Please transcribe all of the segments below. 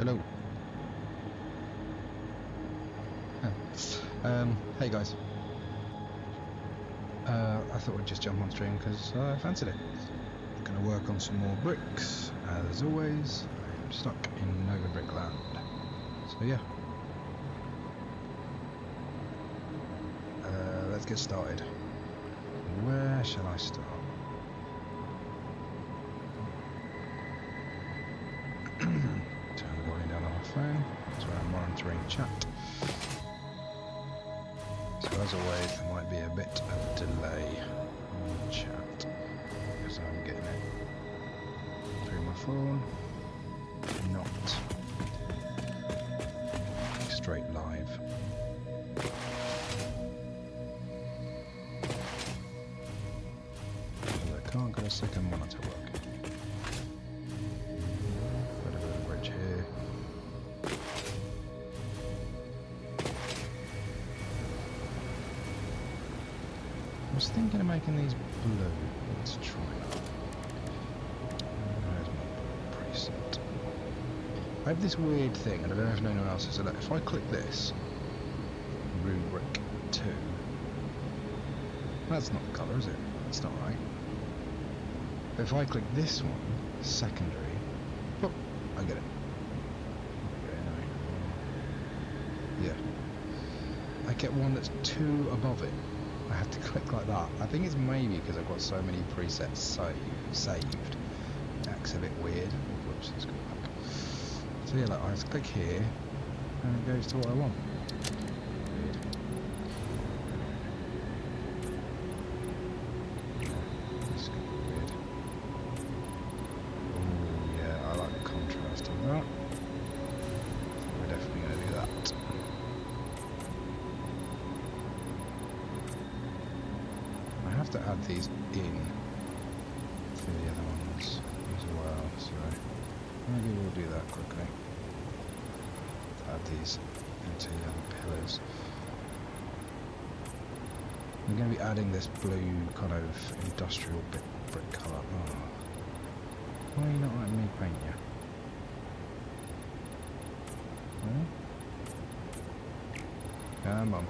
Hello. Hey guys. I thought we'd just jump on stream because I fancied it. I'm going to work on some more bricks. As always, I'm stuck in Nova Brickland. So yeah. Let's get started. Where shall I start? Turn the volume down on my phone. That's where I'm monitoring chat. So as always, there might be a bit of delay on the chat because I'm getting it through my phone, not straight live. I can't get a second monitor working. Got a bit of bridge here. I was thinking of making these blue. Let's try that. Where's my preset? I have this weird thing, and I don't know if anyone else has. So that if I click this, rubric 2, that's not the colour, is it? It's not right. But if I click this one, secondary, oh, I get it. Yeah. I get one that's 2 above it. I have to click like that. I think it's maybe because I've got so many presets saved. It acts a bit weird. Whoops, let's go back. So yeah, like I just click here and it goes to what I want. Weird. This could be weird. Oh yeah, I like the contrast of that. We're definitely going to do that. I have to add these in to the other ones as well, so maybe we'll do that quickly. Add these into the other pillars. I'm going to be adding this blue kind of industrial brick colour. Oh. Why are you not letting me paint you? Come on.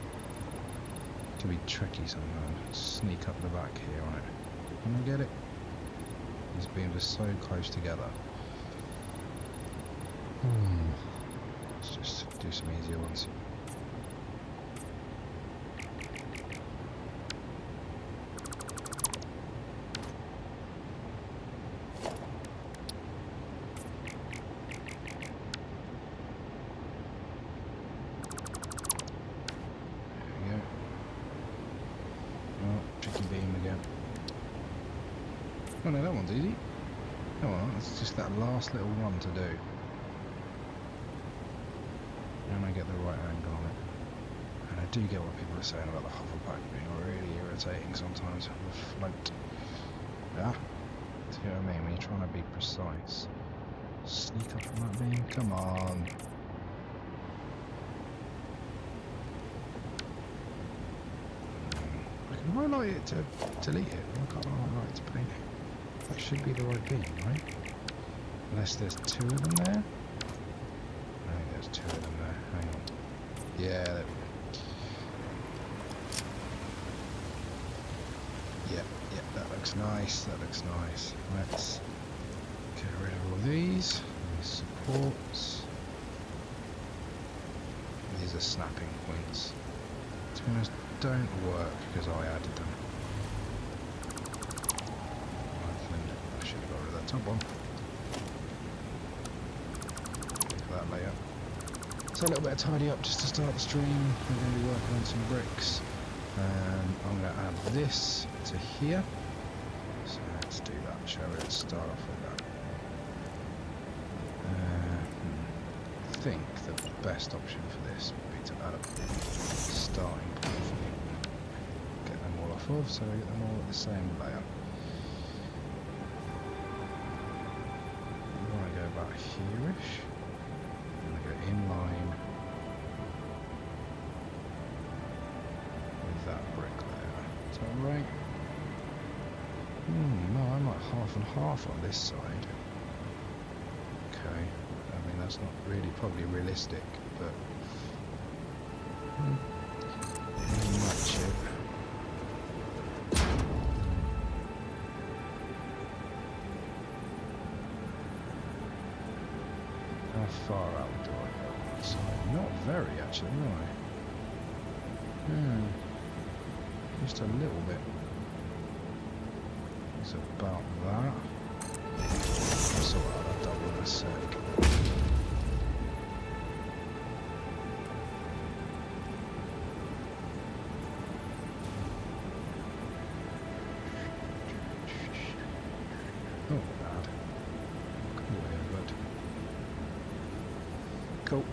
Can be tricky sometimes. Sneak up the back here on it. Can I get it? These beams are so close together. Let's just do some easier ones. Oh no, that one's easy. Oh well, it's just that last little one to do. And I get the right angle on it. And I do get what people are saying about the hoverpack being really irritating sometimes on the float. Yeah? See what I mean? When you're trying to be precise. Sneak up on that beam? Come on. I can highlight it to delete it. I can't highlight it to paint it. That should be the right beam, right? Unless there's 2 of them there. I think there's 2 of them there. Hang on. Yeah, there we go. Yep, that looks nice. That looks nice. Let's get rid of all these. These supports. These are snapping points. To be honest, don't work because I added them. I should have got rid of that top one. For that later. So a little bit of tidy up just to start the stream. We're going to be working on some bricks. I'm going to add this to here. So let's do that, shall we? Let's start off with that. I think the best option for this would be to add a starting point. Get them all off of, so we get them all at the same layer. I want to go about here-ish. I'm going to go in line with that brick layer. Is that right? No, I'm like half and half on this side. Okay, I mean that's not really probably realistic, but match it. How far out do I go? So not very actually, no. Just a little bit. It's about that. I'll sort out that double in a sec. Oh, bad. Cool here, bud. Cool.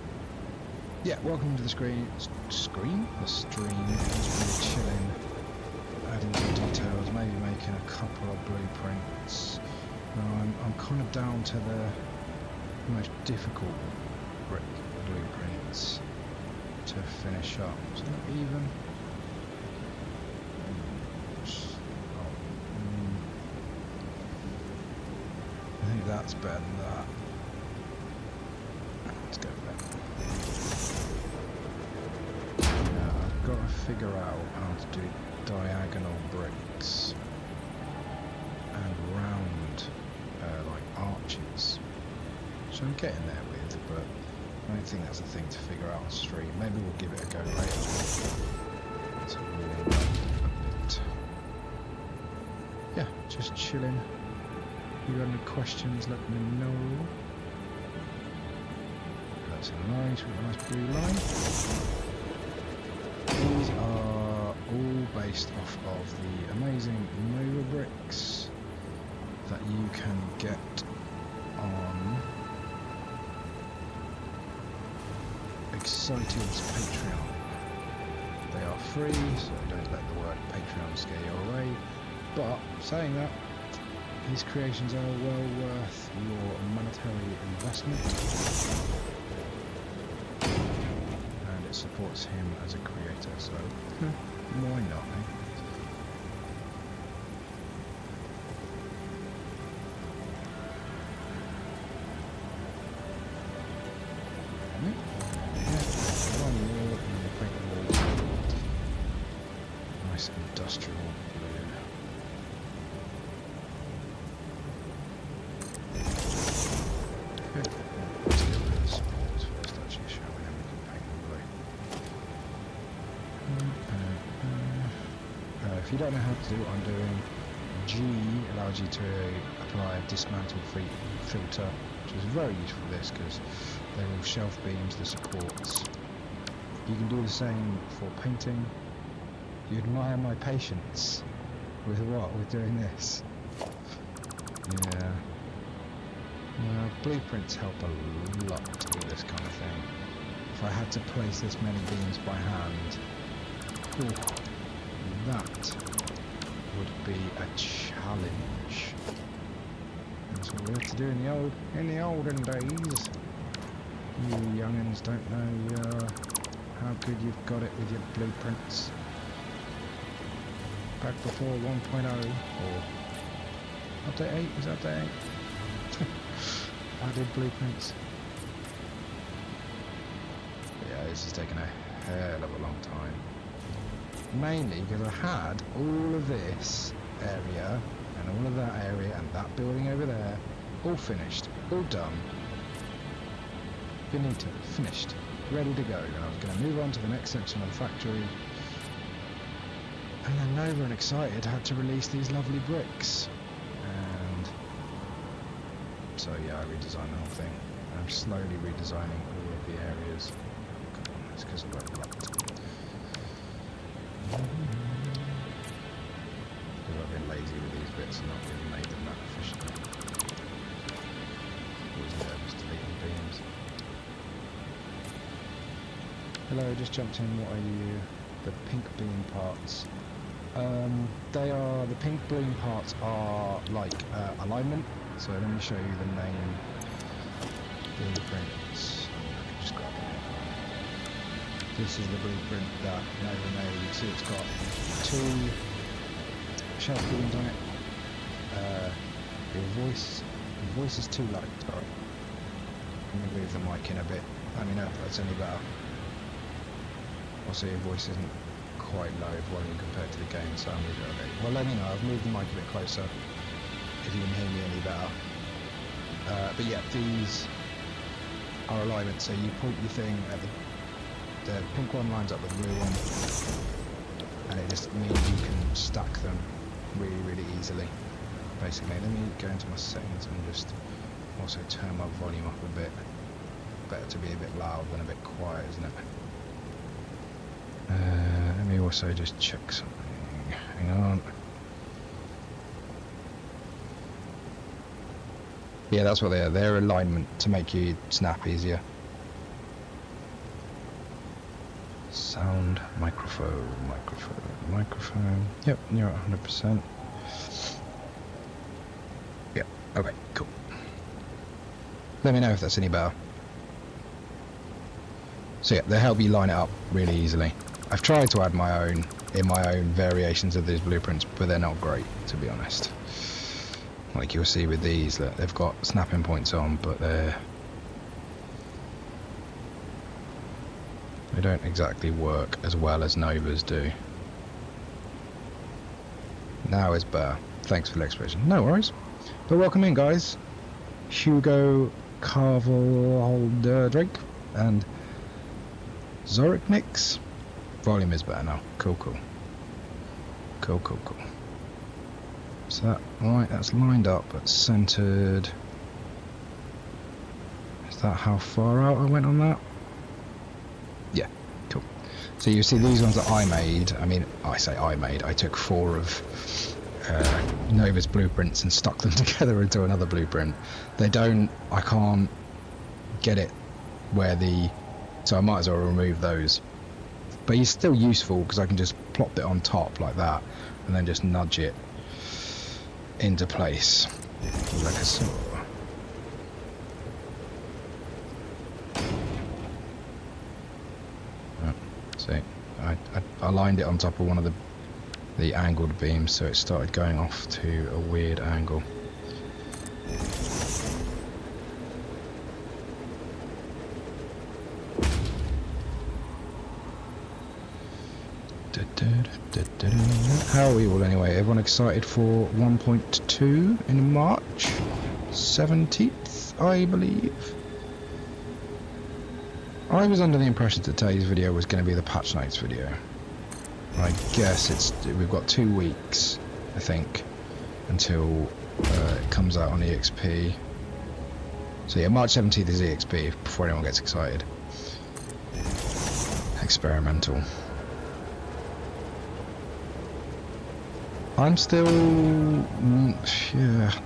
Yeah, welcome to the stream. The stream? Just really chilling. Adding some details, maybe making a couple of blueprints. I'm kind of down to the most difficult brick blueprints to finish up. Is that even? I think that's better than that. Let's go with that. I've got to figure out how to do diagonal bricks and round like arches, so I'm getting there with, but I don't think that's a thing to figure out on stream. Maybe we'll give it a go later. So warm up a bit. Yeah, just chilling. If you have any questions, let me know. That's a nice blue line. These are all based off of the amazing Nova bricks that you can get on Excited's Patreon. They are free, so don't let the word Patreon scare you away. But saying that, his creations are well worth your monetary investment, and it supports him as a creator, so why not, eh? Nice industrial blue. Okay, let's get rid of the supports first, actually, shall we? Then we can paint them blue. If you don't know how to do what I'm doing, G allows you to apply a dismantle filter, which is very useful for this because they're all shelf beams, the supports. You can do the same for painting. You admire my patience with what? With doing this. Yeah. Blueprints help a lot with this kind of thing. If I had to place this many beams by hand, that would be a challenge. That's what we had to do in the olden days. You youngins don't know how good you've got it with your blueprints. Back before 1.0 or update 8, is that update 8? I did blueprints. But yeah, this has taken a hell of a long time. Mainly because I had all of this area and all of that area and that building over there all finished, all done. Finito, finished, ready to go. And I was going to move on to the next section of the factory. And then Nova and Excited had to release these lovely bricks. And so yeah, I redesigned the whole thing. I'm slowly redesigning all of the areas. Come on, it's because I've got blocked. Because I've been lazy with these bits and not really made them that efficiently. Always nervous deleting beams. Hello, just jumped in. What are you? The pink beam parts. They are, the pink beam parts are like alignment. So let me show you the main blueprints. Just grab it. This is the blueprint that Nova made. You can see it's got 2 shelf beams on it. Your voice is too light, sorry. Let me move the mic in a bit. Let me know if that's any better. Also, your voice isn't quite low volume compared to the game, so I'll move it a bit. Well, let me know. I've moved the mic a bit closer if you can hear me any better. But yeah, these are alignment. So you point your thing at the pink one lines up with the blue one, and it just means you can stack them really, really easily. Basically, let me go into my settings and just also turn my volume up a bit. Better to be a bit loud than a bit quiet, isn't it? Let me also just check something. Hang on. Yeah, that's what they are. They're alignment to make you snap easier. Sound, microphone. Yep, you're at 100%. Yep, okay, cool. Let me know if that's any better. So yeah, they help you line it up really easily. I've tried to add my own variations of these blueprints, but they're not great, to be honest. Like you'll see with these, that they've got snapping points on, but they don't exactly work as well as Nova's do. Now is better. Thanks for the explanation. No worries. But welcome in, guys. Hugo Carvalholder Drake and Zorik Mix. Volume is better now. Cool. So that, right, that's lined up, but centered. Is that how far out I went on that? Yeah, cool. So you see these ones that I made, I took 4 of Nova's blueprints and stuck them together into another blueprint. I can't get it where so I might as well remove those. But it's still useful because I can just plop it on top like that and then just nudge it into place like a saw. See, I lined it on top of one of the angled beams, so it started going off to a weird angle. How are we all anyway? Everyone excited for 1.2 in March 17th, I believe? I was under the impression that today's video was going to be the patch notes video. I guess we've got 2 weeks, I think, until it comes out on EXP. So yeah, March 17th is EXP, before anyone gets excited. Experimental. I'm still,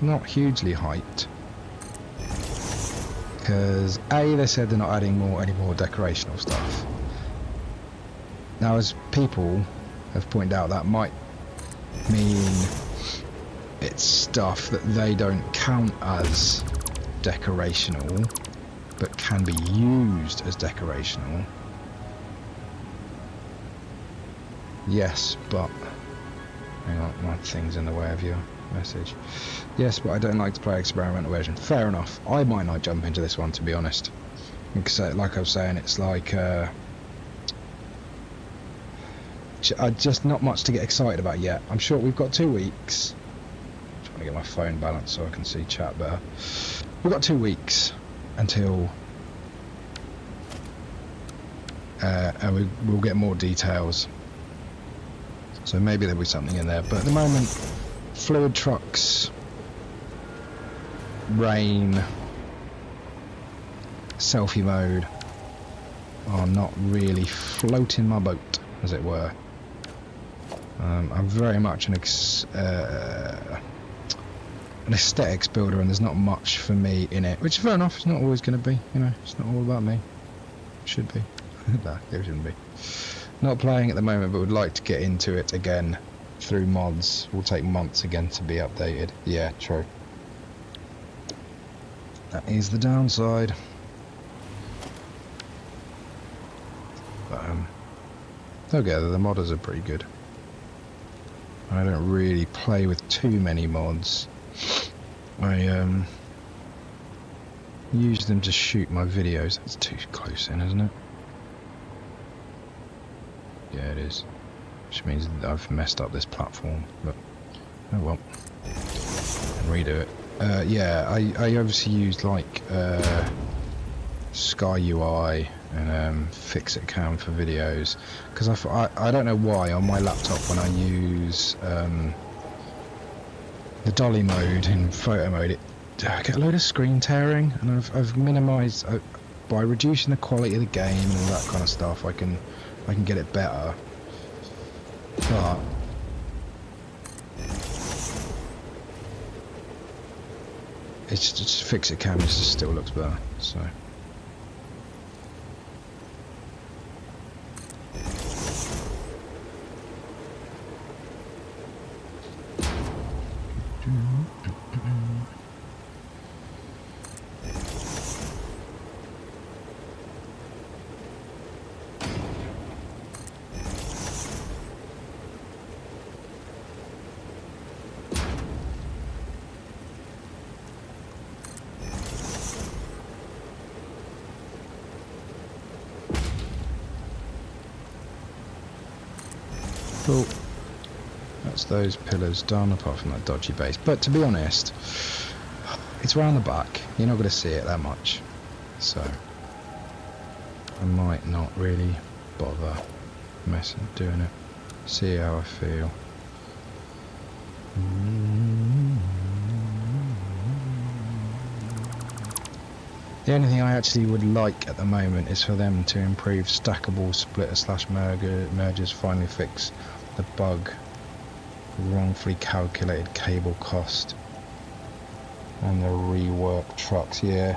not hugely hyped. Because A, they said they're not adding any more decorational stuff. Now, as people have pointed out, that might mean it's stuff that they don't count as decorational, but can be used as decorational. Yes, but... hang on, my thing's in the way of your message. Yes, but I don't like to play experimental version. Fair enough. I might not jump into this one, to be honest. Because, like I was saying, it's like... just not much to get excited about yet. I'm sure we've got 2 weeks. I'm trying to get my phone balanced so I can see chat better. We've got 2 weeks until... and we'll get more details. So maybe there'll be something in there. But at the moment, fluid trucks, rain, selfie mode are not really floating my boat, as it were. I'm very much an aesthetics builder, and there's not much for me in it, which is fair enough. It's not always going to be, it's not all about me. It should be. No, it shouldn't be. Not playing at the moment, but would like to get into it again through mods. Will take months again to be updated. Yeah, true. That is the downside. But together the modders are pretty good. I don't really play with too many mods. use them to shoot my videos. That's too close in, isn't it? Yeah, it is. Which means that I've messed up this platform, but oh well. And redo it. Yeah, I obviously used like Sky UI and Fix-It Cam for videos, because I don't know why on my laptop when I use the dolly mode in photo mode, I get a load of screen tearing, and I've minimised by reducing the quality of the game and all that kind of stuff. I can get it better, but it's just Fix-It Cam just still looks better. So. Cool. That's those pillars done, apart from that dodgy base. But to be honest, it's round the back. You're not going to see it that much. So I might not really bother doing it. See how I feel. The only thing I actually would like at the moment is for them to improve stackable splitter/mergers, finally fix the bug, wrongfully calculated cable cost on the rework trucks. Yeah,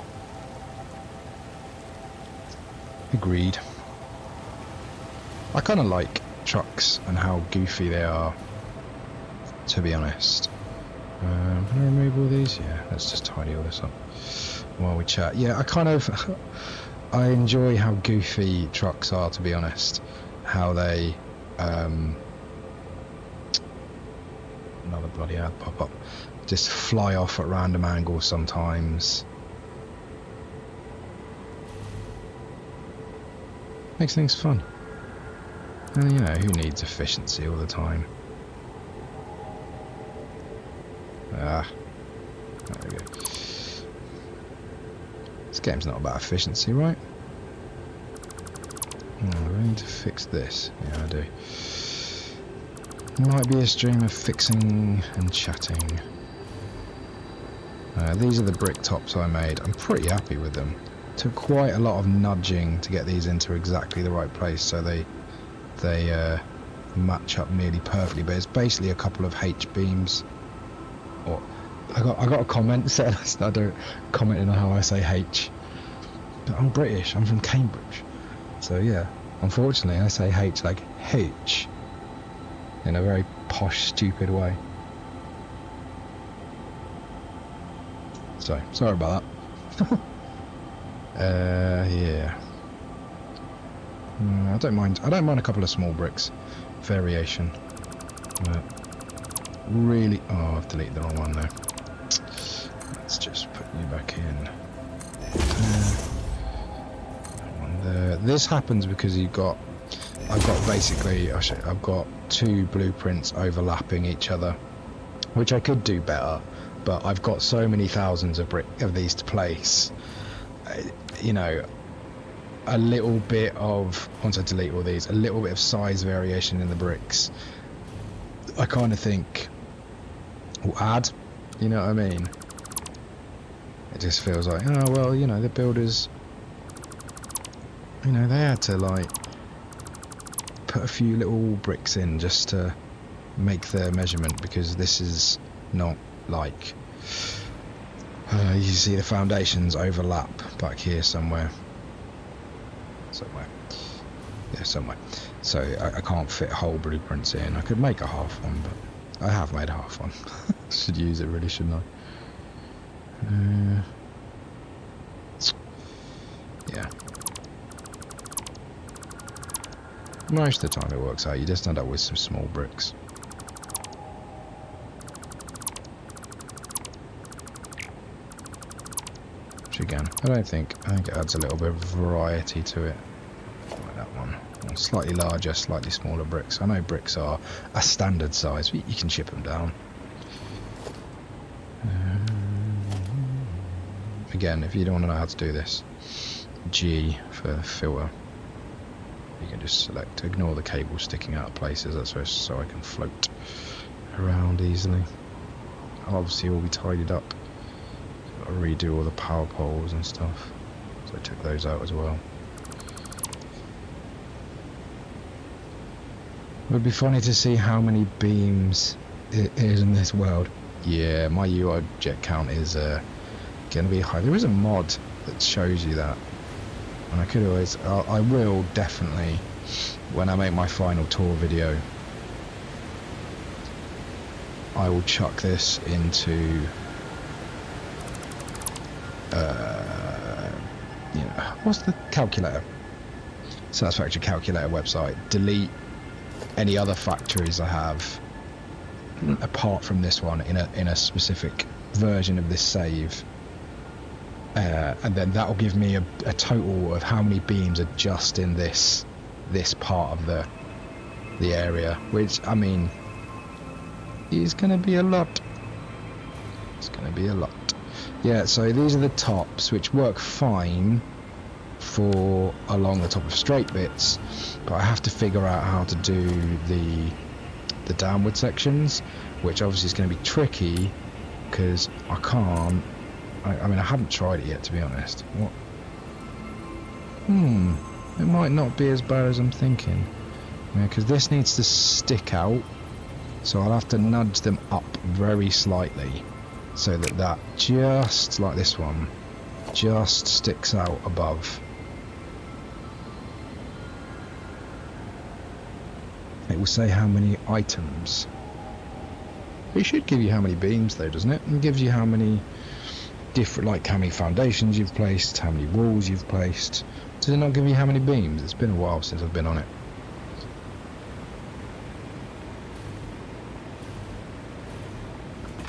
agreed. I kind of like trucks and how goofy they are, to be honest. Can I remove all these? Yeah, let's just tidy all this up while we chat. Yeah, I enjoy how goofy trucks are, to be honest. How they another bloody ad pop up, just fly off at random angles sometimes. Makes things fun. And you know, who needs efficiency all the time? Ah, there we go. This game's not about efficiency, right? Oh, I need to fix this. Yeah, I do. Might be a stream of fixing and chatting. These are the brick tops I made. I'm pretty happy with them. Took quite a lot of nudging to get these into exactly the right place, so they match up nearly perfectly. But it's basically a couple of H beams. Or I got a comment said I don't commenting on how I say H. But I'm British. I'm from Cambridge, so yeah. Unfortunately, I say H like H in a very posh, stupid way. So sorry about that. Yeah. I don't mind a couple of small bricks variation, but really, oh, I've deleted the wrong one there. Let's just put you back in. This happens because I've got two blueprints overlapping each other, which I could do better, but I've got so many thousands of these to place. You know, a little bit of, once I delete all these, a little bit of size variation in the bricks, I kind of think will add, you know what I mean? It just feels like, oh well, you know, the builders, you know, they had to like put a few little bricks in just to make the measurement, because this is not like you see the foundations overlap back here somewhere, yeah, somewhere. So I can't fit whole blueprints in. I could make a half one, but I have made a half one. Should use it really, shouldn't I? Yeah. Most of the time it works out. You just end up with some small bricks. Which again, I think it adds a little bit of variety to it. Like that one. Slightly larger, slightly smaller bricks. I know bricks are a standard size, but you can chip them down. Again, if you don't want to know how to do this, G for filter. You can just select, ignore the cable sticking out of places, that's where, so I can float around easily. I'll obviously all be tidied up. Got to redo all the power poles and stuff, so I took those out as well. It would be funny to see how many beams it is in this world. Yeah, my UI jet count is going to be high. There is a mod that shows you that. And I could always, I will definitely, when I make my final tour video, I will chuck this into, you know, what's the calculator? Satisfactory calculator website. Delete any other factories I have apart from this one in a specific version of this save. And then that will give me a total of how many beams are just in this part of the area, which, I mean, is going to be a lot. It's going to be a lot. Yeah, so these are the tops, which work fine for along the top of straight bits, but I have to figure out how to do the downward sections, which obviously is going to be tricky because I can't. I mean, I haven't tried it yet, to be honest. What? It might not be as bad as I'm thinking. Yeah, because this needs to stick out, so I'll have to nudge them up very slightly, so that just like this one, just sticks out above. It will say how many items. It should give you how many beams, though, doesn't it? It gives you how many different, like how many foundations you've placed, how many walls you've placed. Does it not give you how many beams? It's been a while since I've been on it.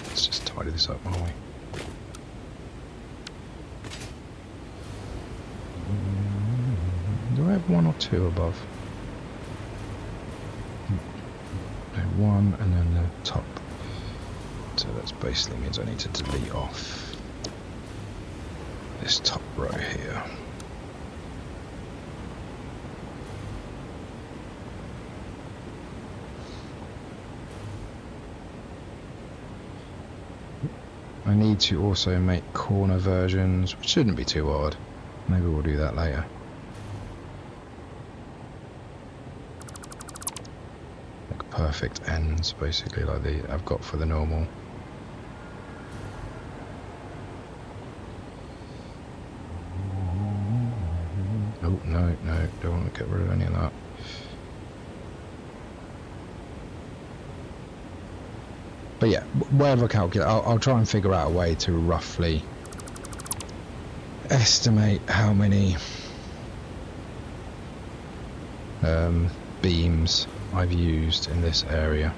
Let's just tidy this up, won't we? Do I have one or two above? No, one and then the top. So that basically means I need to delete off this top row here. I need to also make corner versions, which shouldn't be too hard. Maybe we'll do that later. Like perfect ends, basically, like I've got for the normal. Oh, no, don't want to get rid of any of that. But yeah, whatever I calculate, I'll try and figure out a way to roughly estimate how many beams I've used in this area.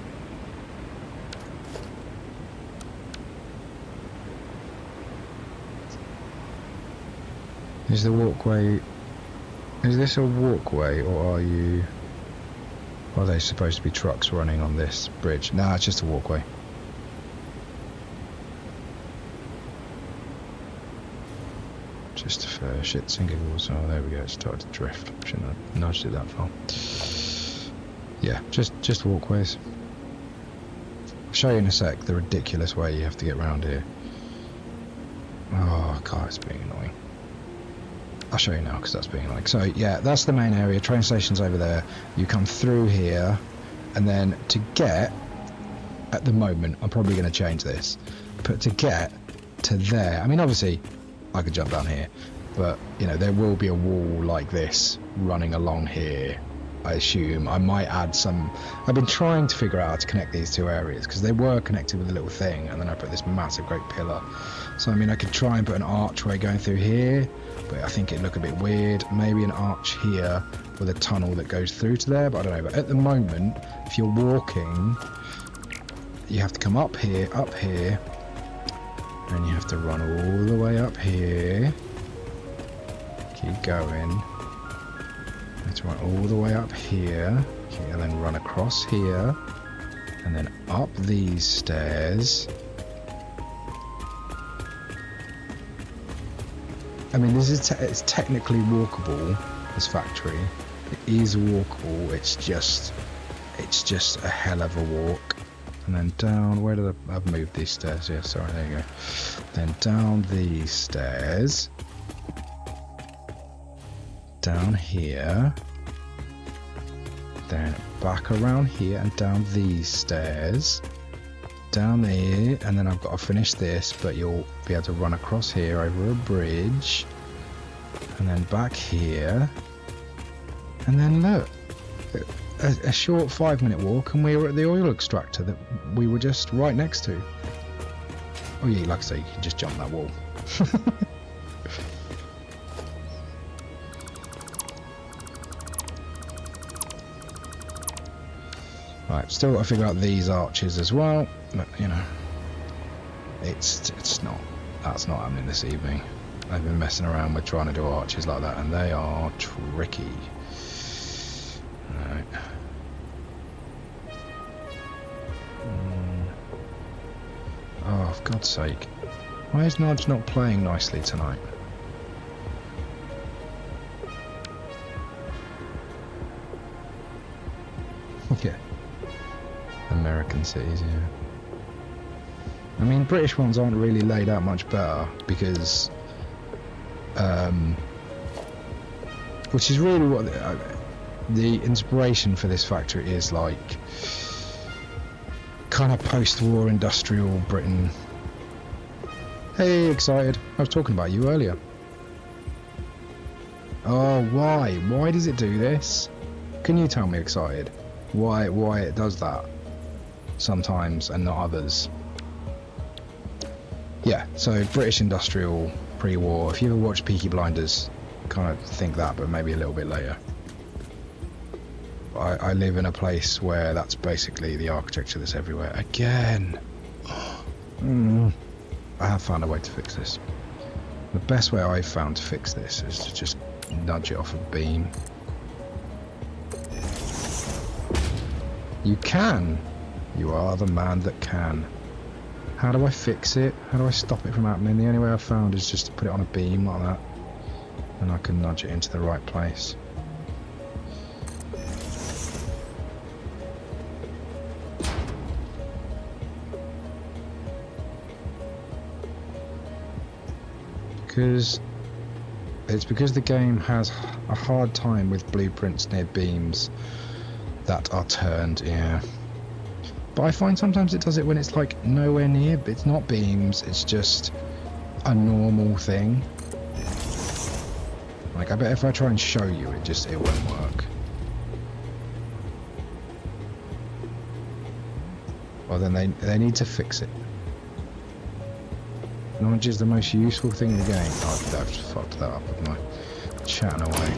Is the walkway... Is this a walkway, or are they supposed to be trucks running on this bridge? Nah, it's just a walkway. Just for shits and giggles. Oh, there we go, it started to drift. Shouldn't have nudged it that far. Yeah, just walkways. I'll show you in a sec the ridiculous way you have to get around here. Oh god, it's being annoying. I'll show you now because that's being annoying. So yeah, that's the main area. Train station's over there. You come through here, and then to get, at the moment, I'm probably going to change this, but to get to there, I mean obviously I could jump down here, but you know, there will be a wall like this running along here. I assume I might add some. I've been trying to figure out how to connect these two areas because they were connected with a little thing, and then I put this massive great pillar. So I mean, I could try and put an archway going through here, but I think it'd look a bit weird. Maybe an arch here with a tunnel that goes through to there, but I don't know. But at the moment, if you're walking, you have to come up here, and you have to run all the way up here, Keep going. Have to run all the way up here. Okay, and then run across here. And then up these stairs. I mean, this is it's technically walkable, this factory. It is walkable, it's just a hell of a walk. And then down, where did I've moved these stairs? Yeah, sorry, there you go. Then down these stairs. Down here. Then back around here and down these stairs. Down there, and then I've got to finish this, but you'll be able to run across here over a bridge. And then back here. And then look. A short 5-minute walk and we were at the oil extractor that we were just right next to. Oh yeah, like I say, you can just jump that wall. Right, still got to figure out these arches as well, but you know, it's not, that's not happening this evening. I've been messing around with trying to do arches like that and they are tricky. Right. Oh, for God's sake. Why is Nudge not playing nicely tonight? Yeah. American cities, yeah. I mean, British ones aren't really laid out much better because... which is really what the inspiration for this factory is, like... kind of post-war industrial Britain. Hey, excited. I was talking about you earlier. Oh, why? Why does it do this? Can you tell me, excited? Why it does that sometimes and not others? Yeah, so British industrial pre-war. If you ever watched Peaky Blinders, kind of think that, but maybe a little bit later. I live in a place where that's basically the architecture that's everywhere. Again! I have found a way to fix this. The best way I've found to fix this is to just nudge it off a beam. You can! You are the man that can. How do I fix it? How do I stop it from happening? The only way I've found is just to put it on a beam like that. And I can nudge it into the right place. It's because the game has a hard time with blueprints near beams that are turned, yeah. But I find sometimes it does it when it's like nowhere near, but it's not beams, it's just a normal thing. Like I bet if I try and show you, it won't work. Well then they need to fix it. Knowledge is the most useful thing in the game. Oh, I've just fucked that up with my chatting away.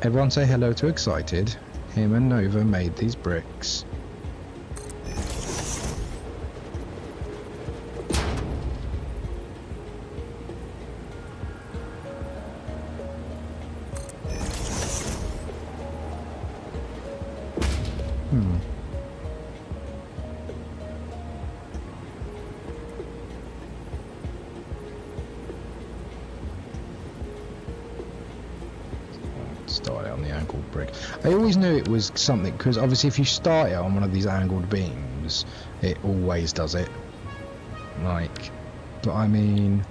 Everyone say hello to Excited. Him and Nova made these bricks. Start it on the angled brick. I always knew it was something because obviously if you start it on one of these angled beams, it always does it. Like, but I mean,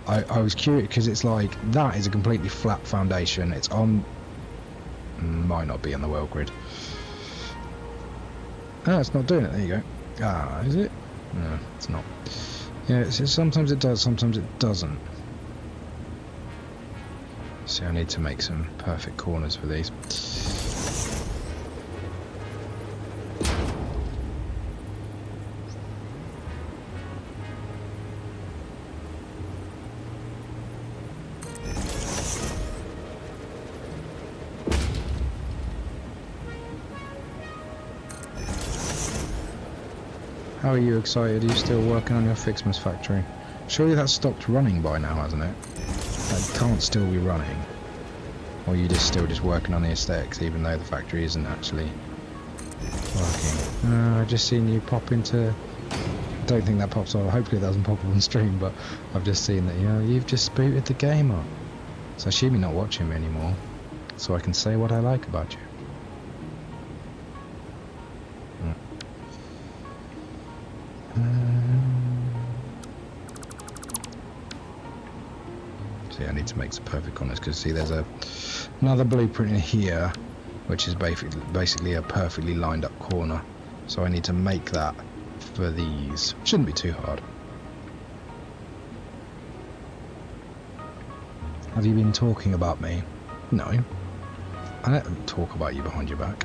I was curious because it's like that is a completely flat foundation. It's on, might not be on the world grid. Oh, it's not doing it. There you go. Ah, is it? No, it's not. Yeah, sometimes it does, sometimes it doesn't. See, I need to make some perfect corners for these. How are you excited? Are you still working on your Fixmas factory? Surely that's stopped running by now, hasn't it? That can't still be running. Or you still just working on the aesthetics, even though the factory isn't actually working. I've just seen you pop into... I don't think that pops up. Hopefully it doesn't pop up on stream, but I've just seen that, you've just booted the game up. So I assume you're not watching me anymore. So I can say what I like about you. See, I need to make some perfect corners because see, there's another blueprint in here, which is basically a perfectly lined up corner. So I need to make that for these. Shouldn't be too hard. Have you been talking about me? No. I don't talk about you behind your back.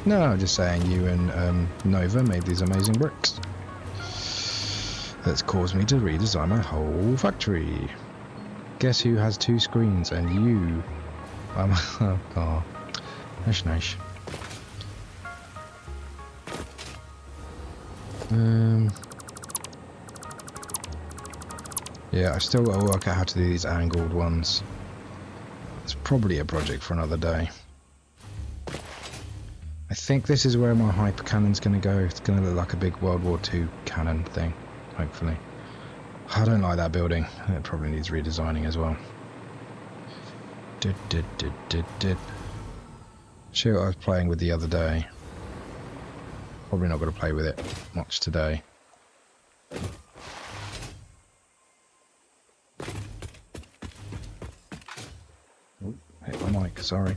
No, I'm just saying you and Nova made these amazing bricks. That's caused me to redesign my whole factory. Guess who has 2 screens and you? Oh, that's nice. Yeah, I've still got to work out how to do these angled ones. It's probably a project for another day. I think this is where my hyper cannon's going to go. It's going to look like a big World War II cannon thing, hopefully. I don't like that building. It probably needs redesigning as well. See what I was playing with the other day. Probably not going to play with it much today. Oh, hit my mic, sorry.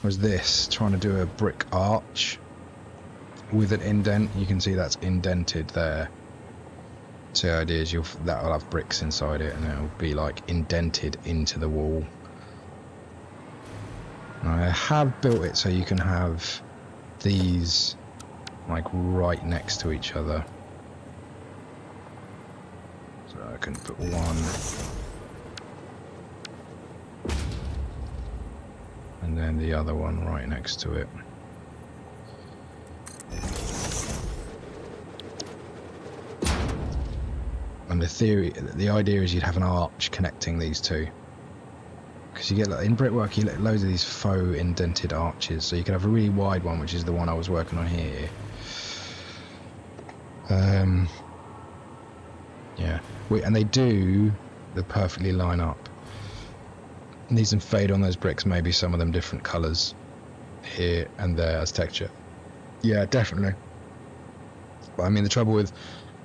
Was this trying to do a brick arch with an indent? You can see that's indented there. So the idea is that'll have bricks inside it and it'll be like indented into the wall. I have built it so you can have these like right next to each other. So I can put one. And then the other one right next to it. And the idea is you'd have an arch connecting these two. Because you get, like, in brickwork, you get loads of these faux indented arches. So you could have a really wide one, which is the one I was working on here. Yeah. And they perfectly line up. Need some fade on those bricks, maybe some of them different colours here and there as texture. Yeah, definitely. But I mean, the trouble with...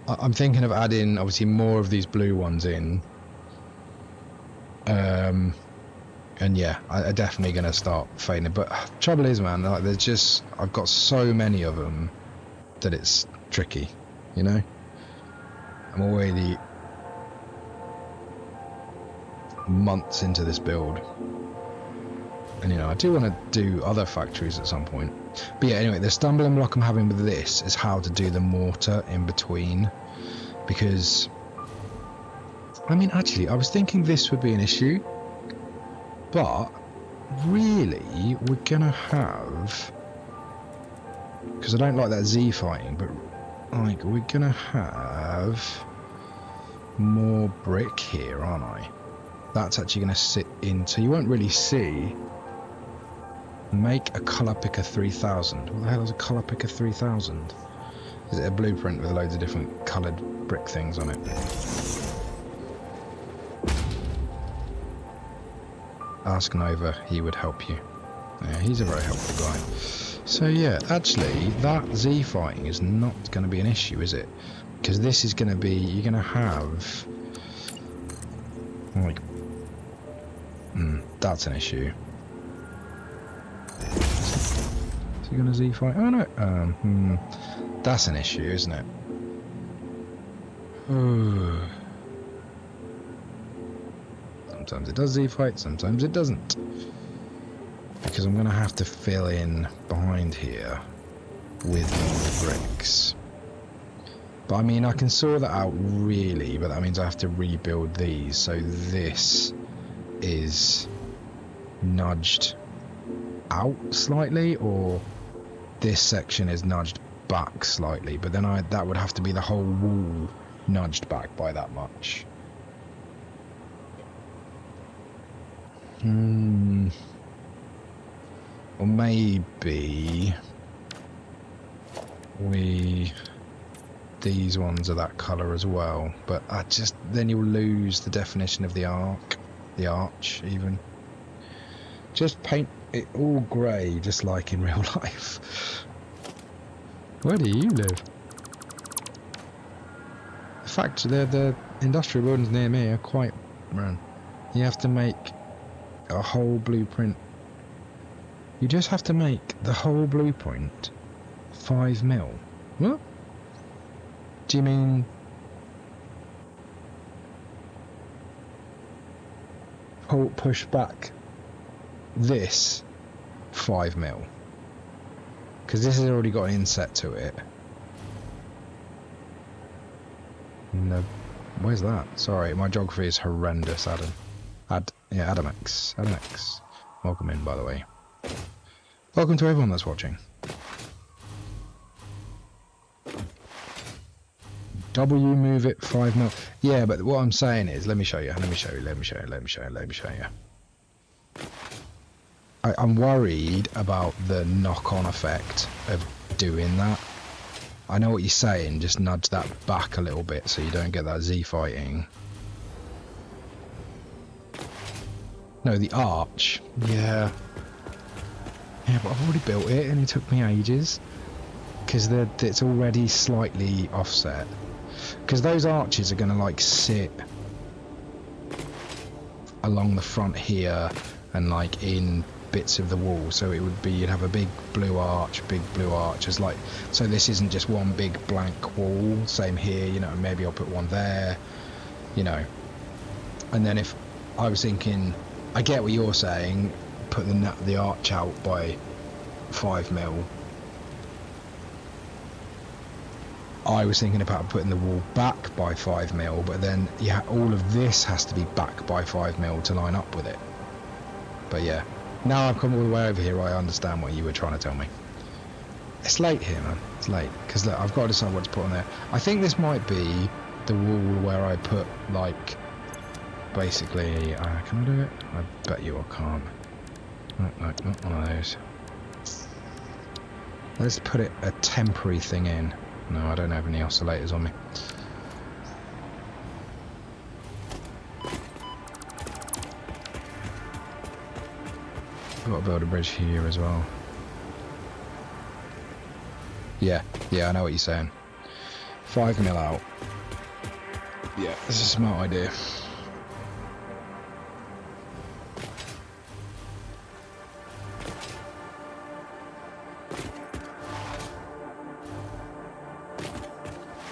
I'm thinking of adding, obviously, more of these blue ones in. And yeah, I'm definitely going to start fading it. But trouble is, man, like, there's just... I've got so many of them that it's tricky, you know? I'm already months into this build, and I do want to do other factories at some point. But yeah, anyway, the stumbling block I'm having with this is how to do the mortar in between, because I mean, actually I was thinking this would be an issue, but really we're gonna have, because I don't like that Z fighting, but like we're gonna have more brick here, aren't I? That's actually going to sit in, so you won't really see. Make a colour picker 3000. What the hell is a colour picker 3000? Is it a blueprint with loads of different coloured brick things on it? Ask Nova, he would help you. Yeah, he's a very helpful guy. So yeah, actually, that Z fighting is not going to be an issue, is it? Because this is going to be, you're going to have, like, that's an issue. Is he gonna Z fight? Oh no. That's an issue, isn't it? Sometimes it does Z fight, sometimes it doesn't. Because I'm gonna have to fill in behind here with more bricks. But I mean, I can sort that out really, but that means I have to rebuild these. So this is nudged out slightly, or this section is nudged back slightly, but then that would have to be the whole wall nudged back by that much. Or maybe these ones are that colour as well, but then you'll lose the definition of the arch even. Just paint it all grey, just like in real life. Where do you live? The fact the industrial buildings near me are quite, man. You have to make a whole blueprint. You just have to make the whole blueprint 5 mil. What? Do you mean push back this 5 mil? Because this has already got an inset to it. No, where's that? Sorry, my geography is horrendous, Adam. Adamex. Welcome in, by the way. Welcome to everyone that's watching. W move it 5 mil. Yeah, but what I'm saying is, let me show you. I'm worried about the knock-on effect of doing that. I know what you're saying, just nudge that back a little bit so you don't get that Z fighting. No, the arch. Yeah. Yeah, but I've already built it and it took me ages. Because it's already slightly offset. Because those arches are going to like sit along the front here and like in bits of the wall, so it would be, you'd have a big blue arch as like, so this isn't just one big blank wall. Same here, you know, maybe I'll put one there, you know. And then if I was thinking, I get what you're saying, put the arch out by 5 mil. I was thinking about putting the wall back by 5 mil, but then all of this has to be back by 5 mil to line up with it. But yeah, now I've come all the way over here, I understand what you were trying to tell me. It's late here, man. It's late. Because look, I've got to decide what to put on there. I think this might be the wall where I put, like, basically... can I do it? I bet you I can't. No, not one of those. Let's put a temporary thing in. No, I don't have any oscillators on me. I've got to build a bridge here as well. Yeah, I know what you're saying. 5 mil out. Yeah, this is a smart idea.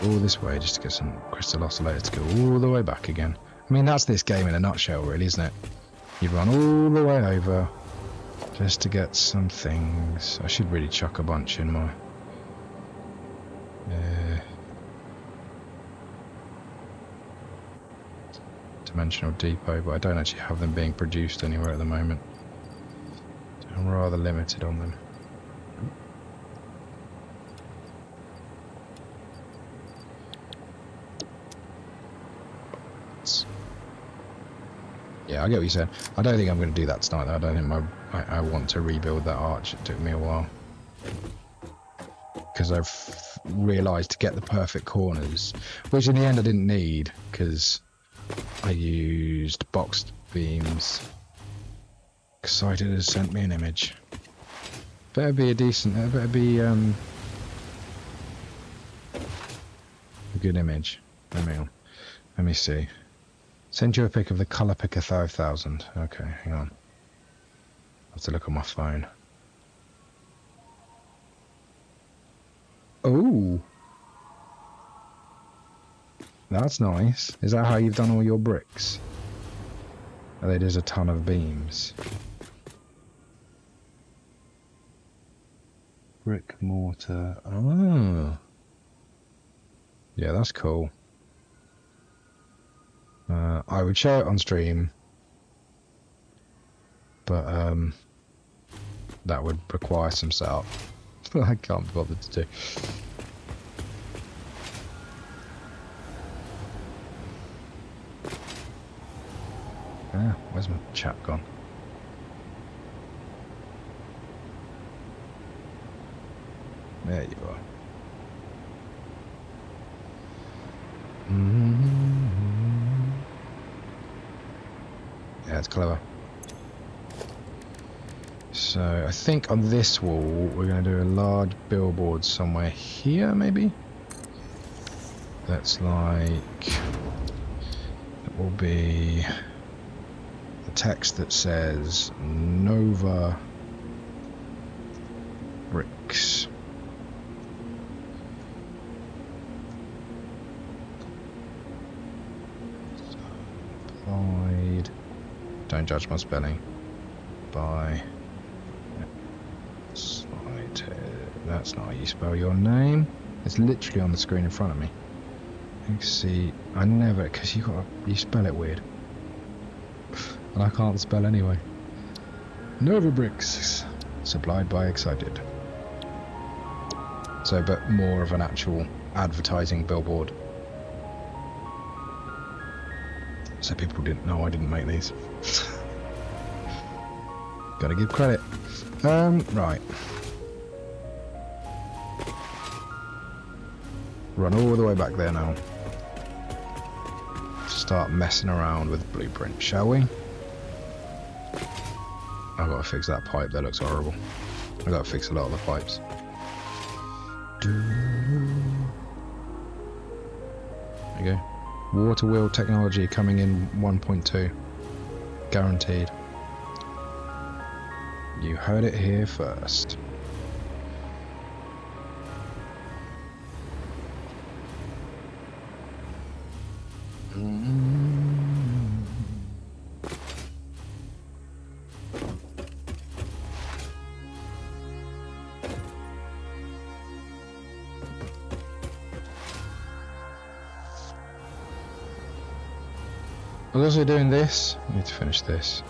All this way just to get some crystal oscillator to go all the way back again. I mean, that's this game in a nutshell, really, isn't it? You run all the way over just to get some things. I should really chuck a bunch in my dimensional depot, but I don't actually have them being produced anywhere at the moment. So I'm rather limited on them. Yeah, I get what you're saying. I don't think I'm going to do that tonight, though. I don't think I want to rebuild that arch. It took me a while. Because I've realised to get the perfect corners, which in the end I didn't need, because I used boxed beams. Excited has sent me an image. Better be a good image. Let me see. Send you a pic of the colour picker 5000. Okay, hang on. I have to look on my phone. Oh, that's nice. Is that how you've done all your bricks? Oh, they just a ton of beams. Brick mortar. Oh. Yeah, that's cool. I would show it on stream, but that would require some setup. I can't be bothered to do. Ah, where's my chap gone? There you are. Yeah, it's clever. So I think on this wall we're going to do a large billboard somewhere here, maybe. That's like, it will be the text that says Nova Bricks. Applied. Don't judge my spelling. By. That's not how you spell your name. It's literally on the screen in front of me. See, I never, because you spell it weird, and I can't spell anyway. Nova Bricks, supplied by Excited. So, but more of an actual advertising billboard. So people didn't know I didn't make these. Gotta give credit. Right. Run all the way back there now. Start messing around with blueprint, shall we? I've got to fix that pipe, that looks horrible. I've got to fix a lot of the pipes. There you go. Water wheel technology coming in 1.2. Guaranteed. You heard it here first. I was also doing this. I need to finish this,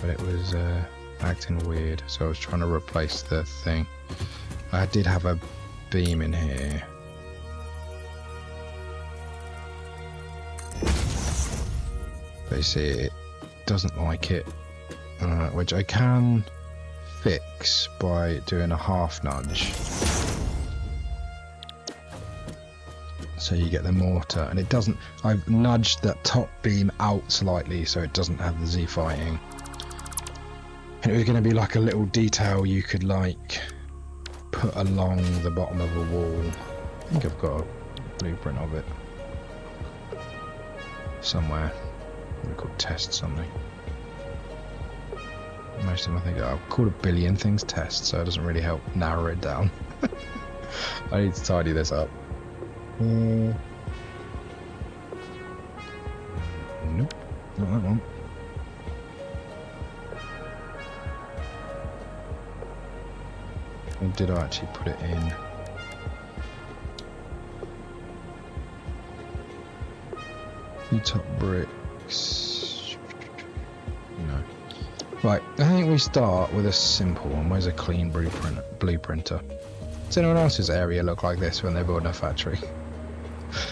but it was acting weird, so I was trying to replace the thing. I did have a beam in here. But you see, it doesn't like it, which I can fix by doing a half nudge. So you get the mortar, and it doesn't. I've nudged that top beam out slightly so it doesn't have the Z fighting. And it was going to be like a little detail you could like put along the bottom of a wall. I think I've got a blueprint of it somewhere. We could test something. Most of them I think I've called a billion things test, so it doesn't really help narrow it down. I need to tidy this up. Nope, not that one. Or did I actually put it in? The top bricks. No. Right, I think we start with a simple one. Where's a clean blueprinter? Does anyone else's area look like this when they're building a factory?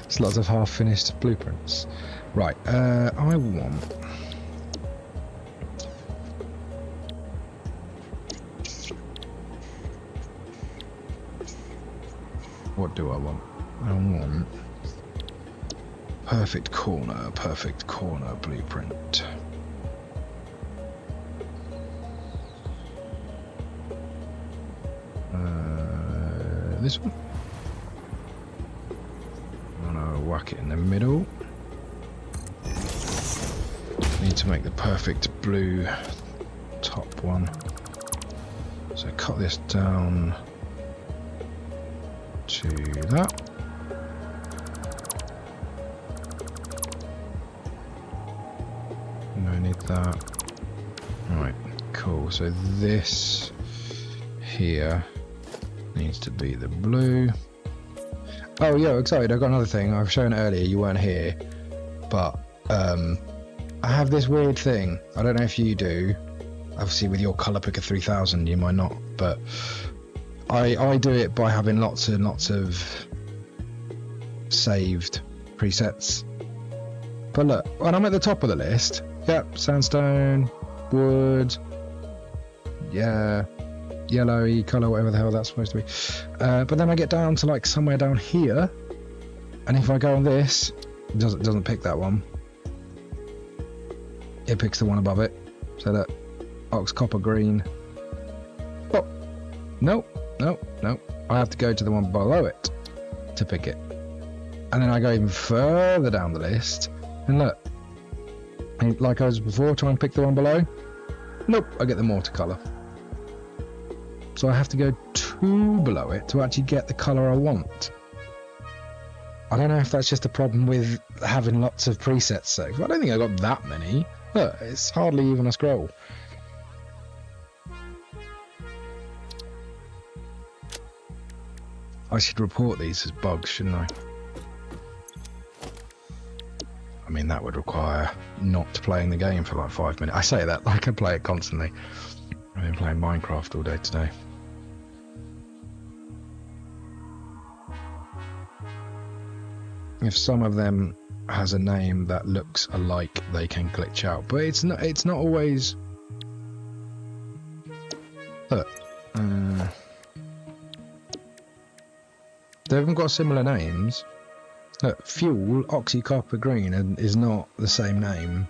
It's lots of half-finished blueprints. Right, I want... What do I want? I want... perfect corner blueprint. This one? I'm gonna whack it in the middle. Need to make the perfect blue top one. So cut this down to that. No, I need that. Alright, cool. So this here needs to be the blue. Oh yeah, excited, I've got another thing. I've shown earlier, you weren't here, but I have this weird thing. I don't know if you do. Obviously with your colour picker 3000 you might not, but I do it by having lots and lots of saved presets. But look, when I'm at the top of the list, Yep, sandstone, wood, yeah, yellowy colour, whatever the hell that's supposed to be. But then I get down to like somewhere down here, and if I go on this, it doesn't pick that one. It picks the one above it. So that ox copper green. Oh, no. I have to go to the one below it to pick it. And then I go even further down the list, and look, like I was before, try and pick the one below. Nope, I get the watercolour. So I have to go 2 below it to actually get the colour I want. I don't know if that's just a problem with having lots of presets saved. I don't think I got that many. Look, it's hardly even a scroll. I should report these as bugs, shouldn't I? I mean, that would require not playing the game for like 5 minutes. I say that like I play it constantly. I've been playing Minecraft all day today. If some of them has a name that looks alike, they can glitch out, but it's not always. Look, they haven't got similar names. Look, fuel oxy copper green is not the same name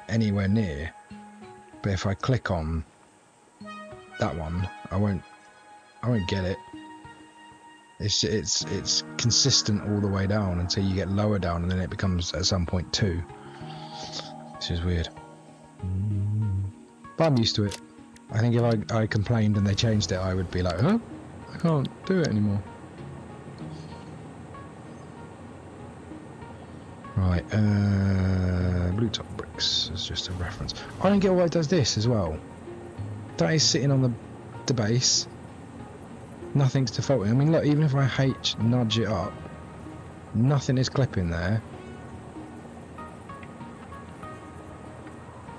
anywhere near, but if I click on that one, I won't get it. It's consistent all the way down until you get lower down, and then it becomes at some point 2. This is weird. But I'm used to it. I think if I complained and they changed it, I would be like, huh? I can't do it anymore. Right, blue top bricks is just a reference. I don't get why it does this as well. That is sitting on the base. Nothing's defaulting. I mean, look, even if I nudge it up, nothing is clipping there.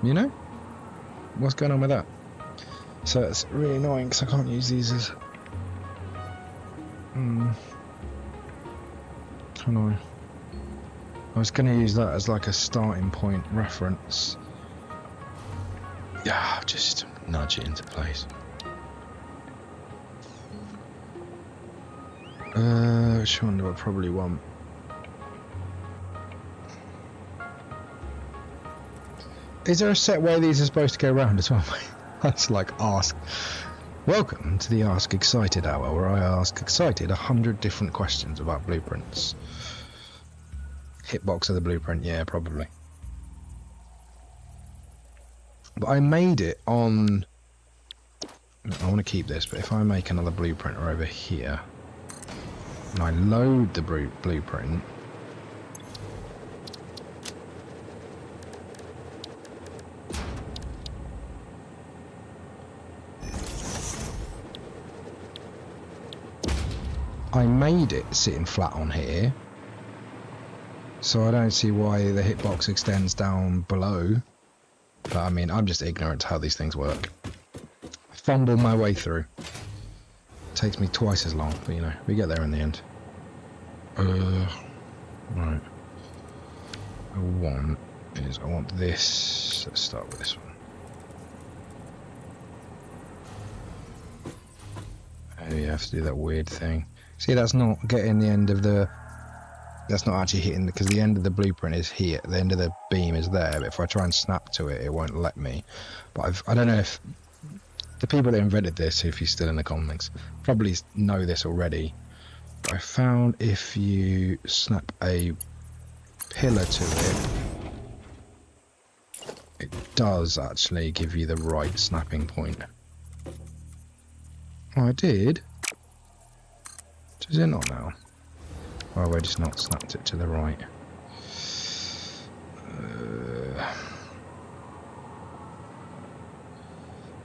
You know? What's going on with that? So it's really annoying because I can't use these as... How do I was going to use that as like a starting point reference. Yeah, just nudge it into place. Which one do I probably want? Is there a set way these are supposed to go around as well? That's like ask. Welcome to the Ask Excited Hour, where I ask Excited 100 different questions about blueprints. Hitbox of the blueprint, yeah, probably. But I made it on... I want to keep this, but if I make another blueprint over here, and I load the blueprint, I made it sitting flat on here, so I don't see why the hitbox extends down below. But I mean, I'm just ignorant to how these things work. I fumble my way through. Takes me twice as long, but you know, we get there in the end. Right. I want this. Let's start with this one. Oh, you have to do that weird thing. See, that's not getting the end of the... That's not actually hitting, because the end of the blueprint is here. The end of the beam is there, but if I try and snap to it, it won't let me. But I don't know if... The people that invented this, if you're still in the comments, probably know this already. But I found if you snap a pillar to it, it does actually give you the right snapping point. Oh, I did? Does it not now? Oh, we're just not snapped it to the right.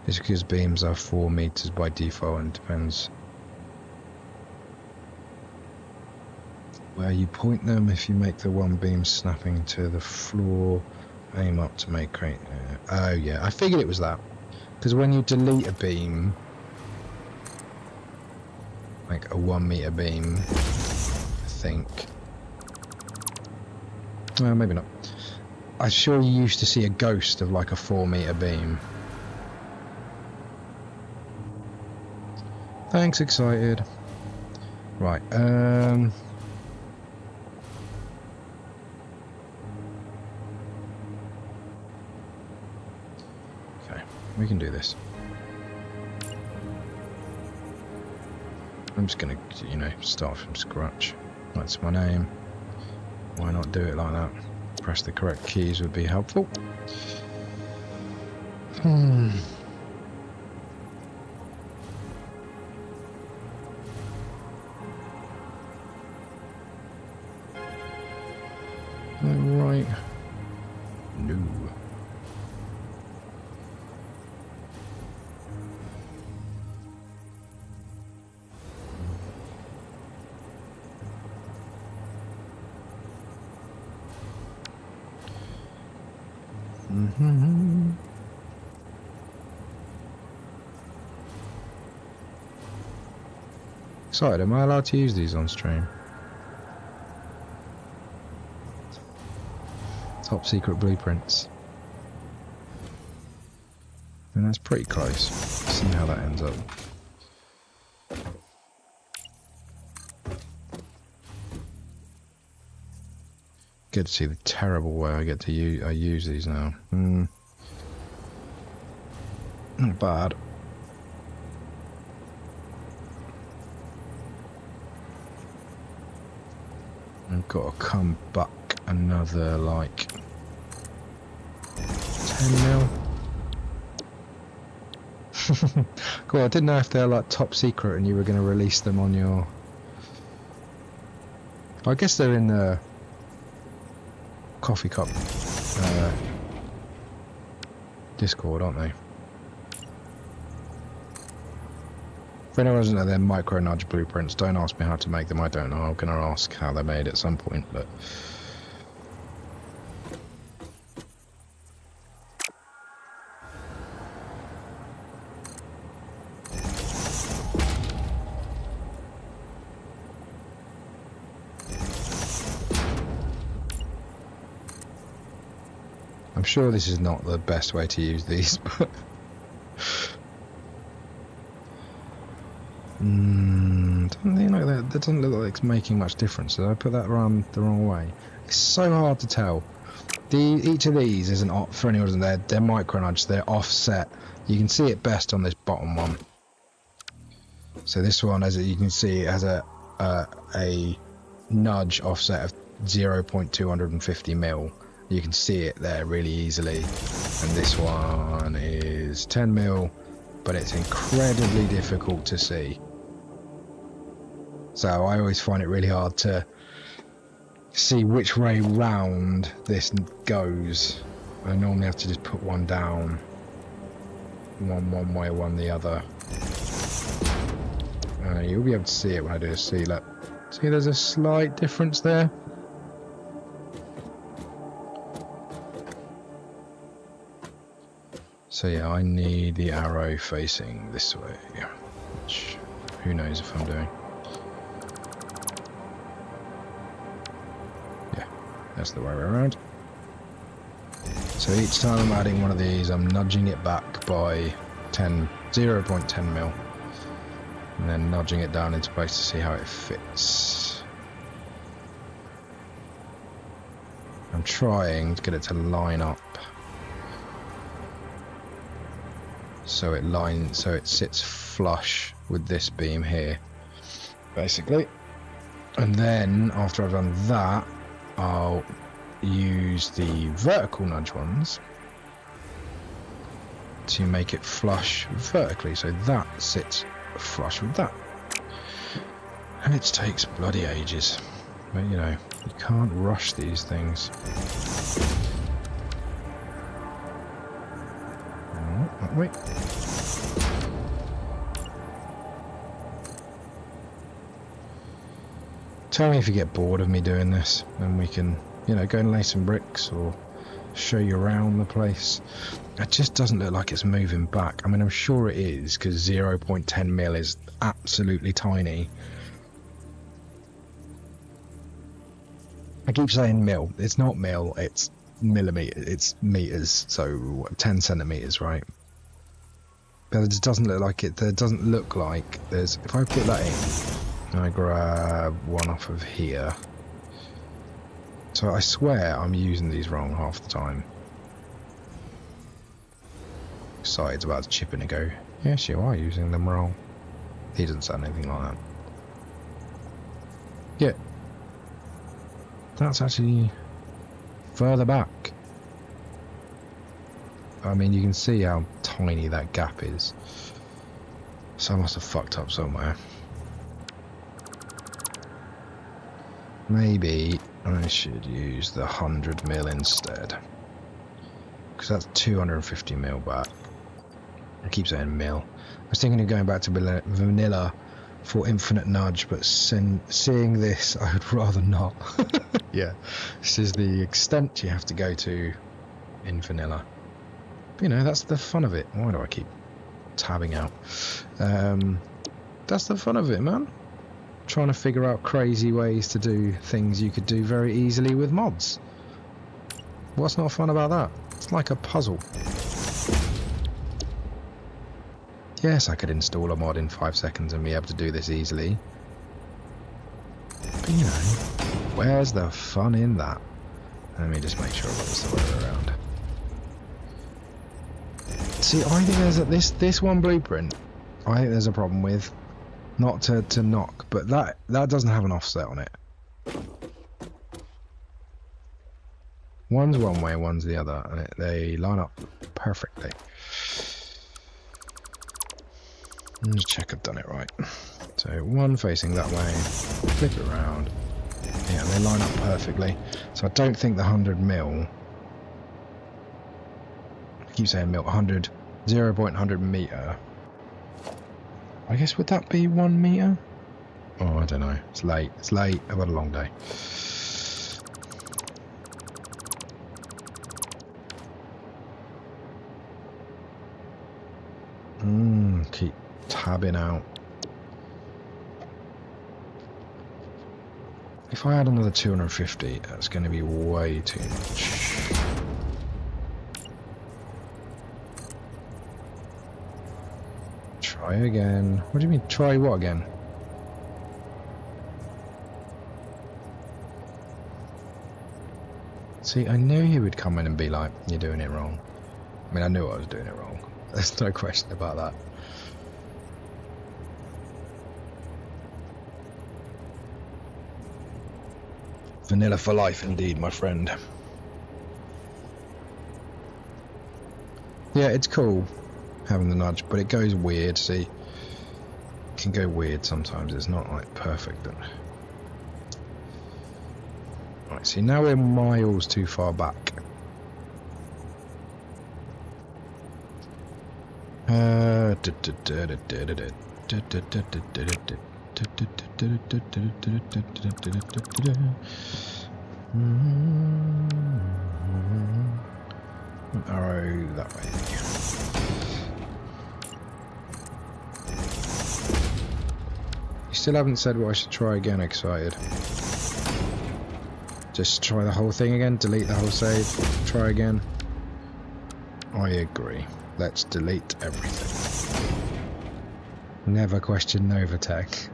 It's because beams are 4 meters by default, and it depends where you point them. If you make the one beam snapping to the floor, aim up to make crate. Oh yeah, I figured it was that. Because when you delete a beam, like a 1 meter beam, I think. Well, maybe not. I'm sure you used to see a ghost of like a 4-meter beam. Thanks, excited. Right, okay, we can do this. I'm just gonna, you know, start from scratch. That's my name. Why not do it like that? Press the correct keys would be helpful. Right. No. Excited, am I allowed to use these on stream? Top secret blueprints. And that's pretty close. See how that ends up. Good to see the terrible way I get to use these now. Not bad. I've got to come back another like 10 mil. Cool, I didn't know if they're like top secret and you were going to release them on your... I guess they're in the coffee cup Discord, aren't they? For anyone who doesn't know, they're micro nudge blueprints. Don't ask me how to make them, I don't know. I'm going to ask how they're made at some point, but... I'm sure this is not the best way to use these, but... Something like that. That doesn't look like it's making much difference. Did I put that around the wrong way? It's so hard to tell. Each of these isn't off for anyone who's there. They're micro nudge. They're offset. You can see it best on this bottom one. So this one, as you can see, it has a nudge offset of 0.250 mil. You can see it there really easily. And this one is 10 mil, but it's incredibly difficult to see. So I always find it really hard to see which way round this goes. I normally have to just put one down, one way, one the other. You'll be able to see it when I do this. See, look. See, there's a slight difference there. So yeah, I need the arrow facing this way, which who knows if I'm doing. Yeah, that's the way around. So each time I'm adding one of these, I'm nudging it back by 0.10 mil. And then nudging it down into place to see how it fits. I'm trying to get it to line up. So it sits flush with this beam here, basically. And then after I've done that, I'll use the vertical nudge ones to make it flush vertically, so that sits flush with that. And it takes bloody ages, but you know, you can't rush these things. Wait. Tell me if you get bored of me doing this, and we can, you know, go and lay some bricks or show you around the place. It just doesn't look like it's moving back. I mean, I'm sure it is, because 0.10 mil is absolutely tiny. I keep saying mil. It's not mil, it's millimeters, it's meters, so 10 centimeters, right? But it just doesn't look like it. There doesn't look like there's. If I put that in, and I grab one off of here. So I swear I'm using these wrong half the time. Side's about to chip in and go, yes, you are using them wrong. He doesn't sound anything like that. Yeah. That's actually further back. I mean, you can see how tiny that gap is. So I must have fucked up somewhere. Maybe I should use the 100 mil instead. Because that's 250 mil back. I keep saying mil. I was thinking of going back to vanilla for infinite nudge, but seeing this, I would rather not. Yeah, this is the extent you have to go to in vanilla. But, you know, that's the fun of it. Why do I keep tabbing out? That's the fun of it, man. Trying to figure out crazy ways to do things you could do very easily with mods. What's not fun about that? It's like a puzzle. Yes, I could install a mod in 5 seconds and be able to do this easily. But, you know, where's the fun in that? Let me just make sure I've got this the way around. See, I think there's this one blueprint. I think there's a problem with, not to knock, but that doesn't have an offset on it. One's one way, one's the other, and they line up perfectly. Let's check I've done it right. So one facing that way, flip it around. Yeah, they line up perfectly. So I don't think the 100 mil. I keep saying mil. 100, 0.100 meter. I guess would that be 1 meter? Oh, I don't know. It's late. It's late. I've had a long day. Keep tabbing out. If I add another 250, that's going to be way too much. Try again. What do you mean, try what again? See, I knew he would come in and be like, you're doing it wrong. I mean, I knew I was doing it wrong. There's no question about that. Vanilla for life indeed, my friend. Yeah, it's cool having the nudge, but it goes weird, see? It can go weird sometimes, it's not like perfect. Right, see, now we're miles too far back. Arrow that way. You still haven't said what I should try again, excited. Just try the whole thing again, delete the whole save, try again. I agree. Let's delete everything. Never question Novatech.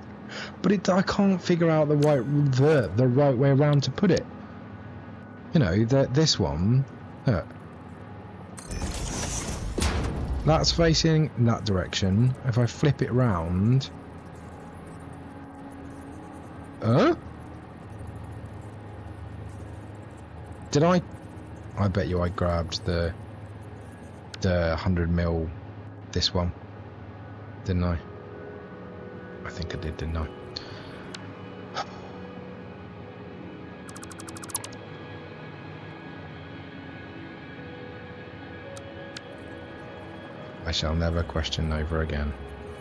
But I can't figure out the right way around to put it. You know, this one, that's facing that direction. If I flip it round, did I? I bet you I grabbed the 100 mil, this one, didn't I? I think I did, didn't I? I shall never question Nova again.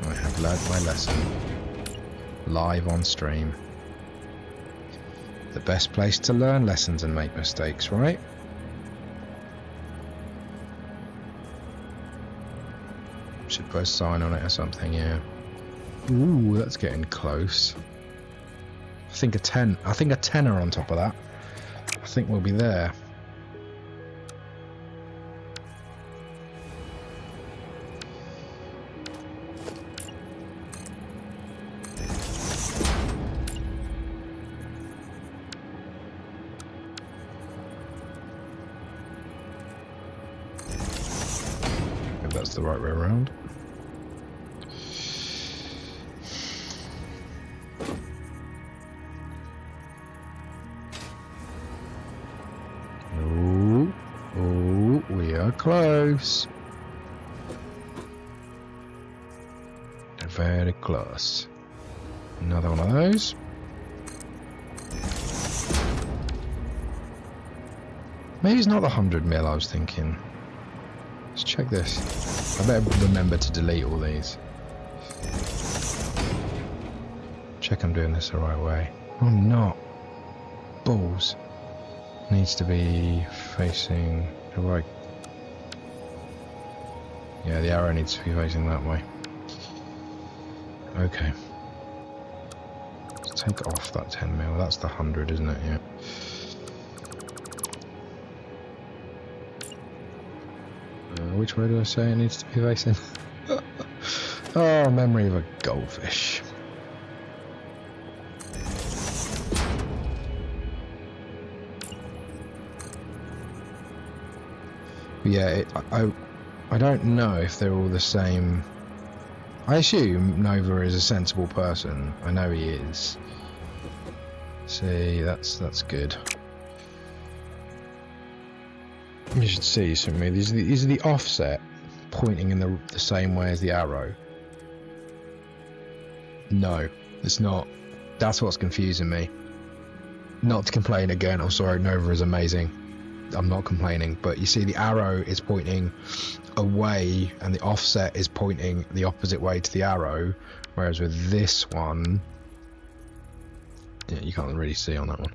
I have learnt my lesson. Live on stream. The best place to learn lessons and make mistakes, right? Should put a sign on it or something, yeah. Ooh, that's getting close. I think a 10. I think a tenner on top of that. I think we'll be there. that's the right way around. Oh, we are close. Very close. Another one of those. Maybe it's not the 100 mil I was thinking. Let's check this. I better remember to delete all these. Check I'm doing this the right way. I'm not. Balls. Needs to be facing the right. Yeah, the arrow needs to be facing that way. Okay. Let's take off that 10 mil. That's the 100, isn't it? Yeah. Which way do I say it needs to be facing? Oh, memory of a goldfish. Yeah, I don't know if they're all the same. I assume Nova is a sensible person. I know he is. See, that's good. You should see something. These are the offset pointing in the same way as the arrow. No, it's not. That's what's confusing me. Not to complain again. I'm sorry, Nova is amazing. I'm not complaining, but you see the arrow is pointing away and the offset is pointing the opposite way to the arrow, whereas with this one, yeah, you can't really see on that one.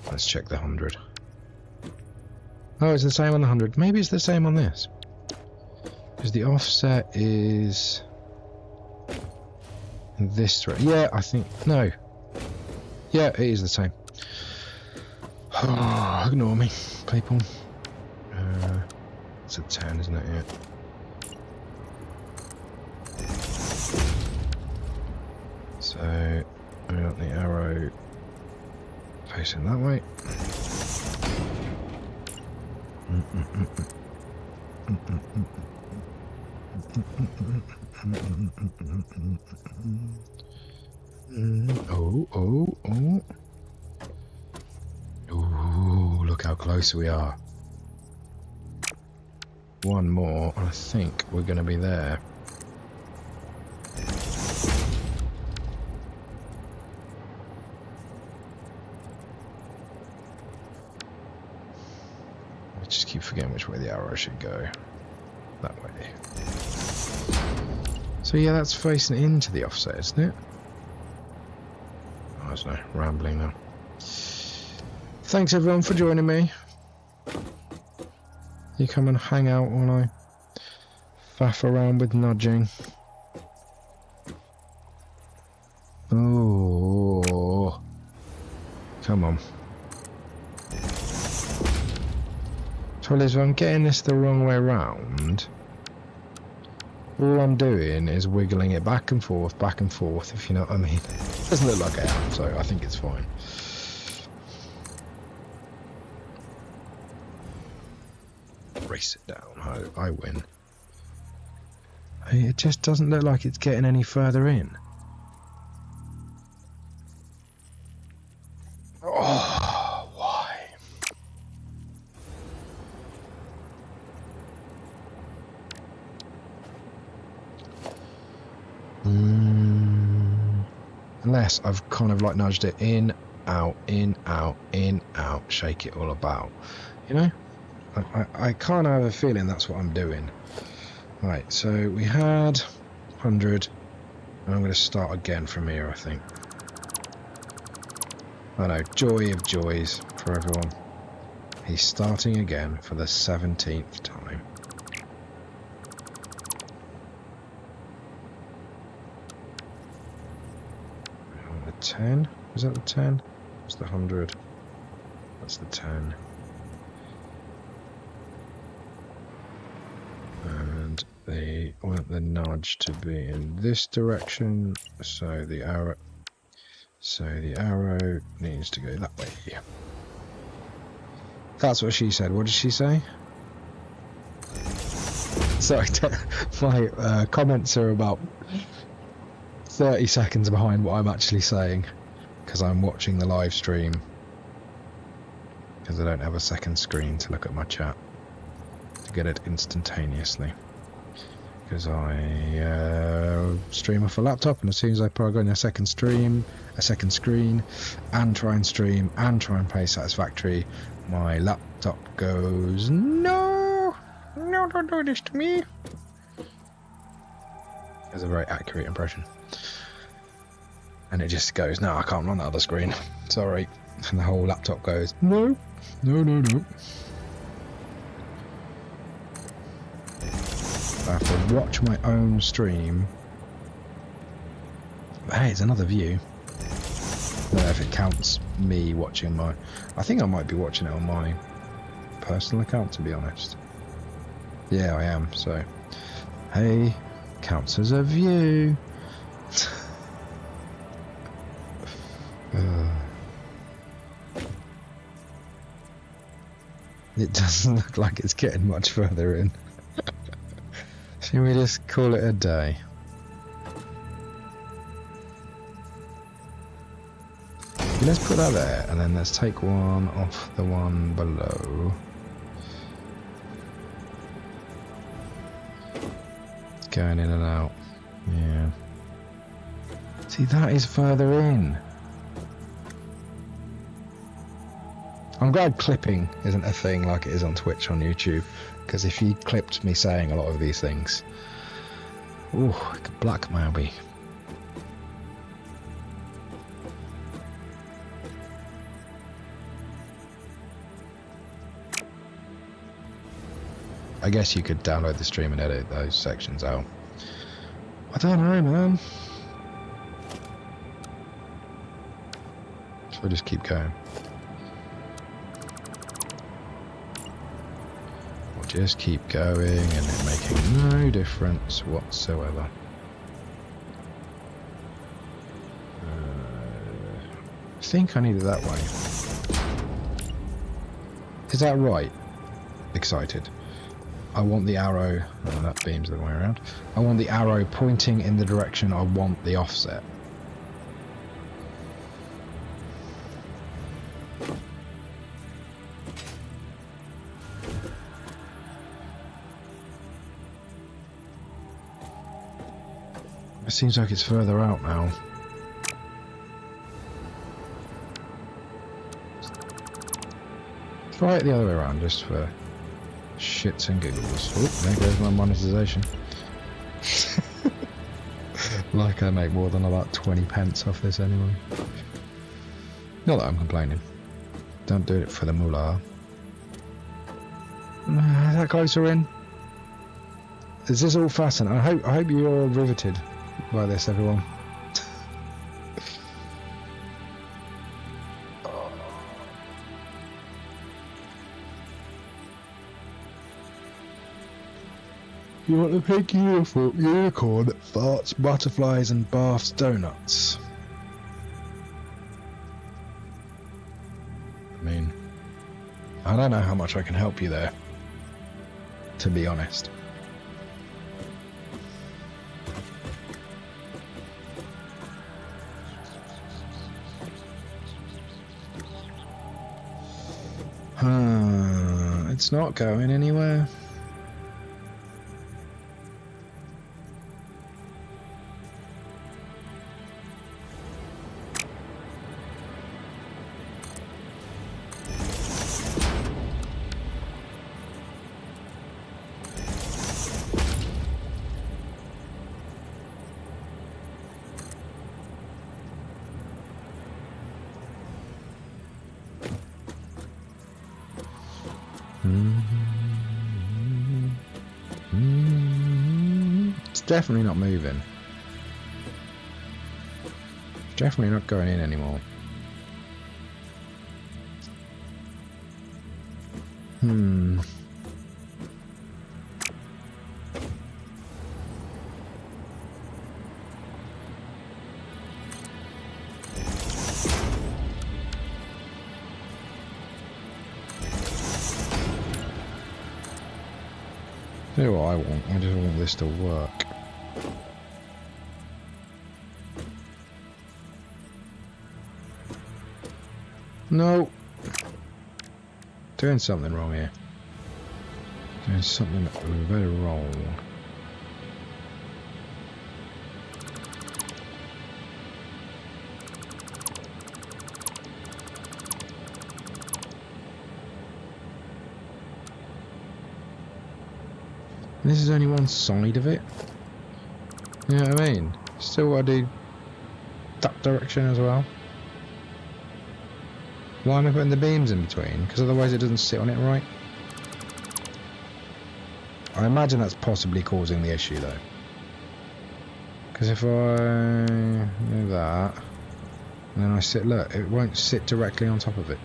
Let's check the 100. Oh, it's the same on the 100. Maybe it's the same on this, because the offset is in this direction. Yeah, I think no. Yeah, it is the same. Oh, ignore me, people. It's a 10, isn't it? Yeah. So we got the arrow facing that way. Oh. Ooh, look how close we are. One more, and I think we're going to be there. I just keep forgetting which way the arrow should go. That way. So yeah, that's facing into the offset, isn't it? I don't know, rambling now. Thanks everyone for joining me. You come and hang out while I faff around with nudging. Oh, come on. Trouble is, if I'm getting this the wrong way round, all I'm doing is wiggling it back and forth, if you know what I mean. Doesn't look like I am, so I think it's fine. Race it down. I win. It just doesn't look like it's getting any further in. Oh, why? Unless I've kind of like nudged it in, out, shake it all about, you know? I kind of have a feeling that's what I'm doing. Right, so we had 100, and I'm going to start again from here, I think. I know, joy of joys for everyone. He's starting again for the 17th time. The 10? Is that the 10? It's the 100. That's the 10. And they want the nudge to be in this direction, so the arrow needs to go that way. That's what she said. What did she say? Sorry, my comments are about 30 seconds behind what I'm actually saying, because I'm watching the live stream, because I don't have a second screen to look at my chat to get it instantaneously, because I stream off a laptop, and as soon as I go in a second screen and try and stream and try and play Satisfactory, my laptop goes, no, don't do this to me. It's a very accurate impression. And it just goes, no, I can't run that other screen. Sorry. And the whole laptop goes, no. I have to watch my own stream. Hey, it's another view. I don't know if it counts me watching my... I think I might be watching it on my personal account, to be honest. Yeah, I am, so... Hey, counts as a view. It doesn't look like it's getting much further in. Shall we just call it a day? Let's put that there, and then let's take one off the one below. It's going in and out. Yeah. See, that is further in. I'm glad clipping isn't a thing like it is on Twitch on YouTube, because if you clipped me saying a lot of these things, ooh, it could blackmail me. I guess you could download the stream and edit those sections out. I don't know, man. So I'll just keep going. We'll just keep going and it making no difference whatsoever. I think I need it that way. Is that right? Excited. I want the arrow, oh, that beam's the other way around. I want the arrow pointing in the direction I want the offset. It seems like it's further out now. Try it the other way around just for shits and giggles. Oh, there goes my monetization. Like I make more than about 20 pence off this anyway. Not that I'm complaining. Don't do it for the moolah. Is that closer in? Is this all fascinating? I hope you're riveted by this, everyone. You want the pink unicorn that farts, butterflies and baths donuts? I mean, I don't know how much I can help you there, to be honest. It's not going anywhere. It's definitely not moving. It's definitely not going in anymore. You know what I want? I just want this to work. No! Doing something wrong here. Doing something very wrong. And this is only one side of it. You know what I mean? Still got to do that direction as well. Why am I putting the beams in between? Because otherwise it doesn't sit on it right. I imagine that's possibly causing the issue though. Because if I do that, and then I sit, look, it won't sit directly on top of it.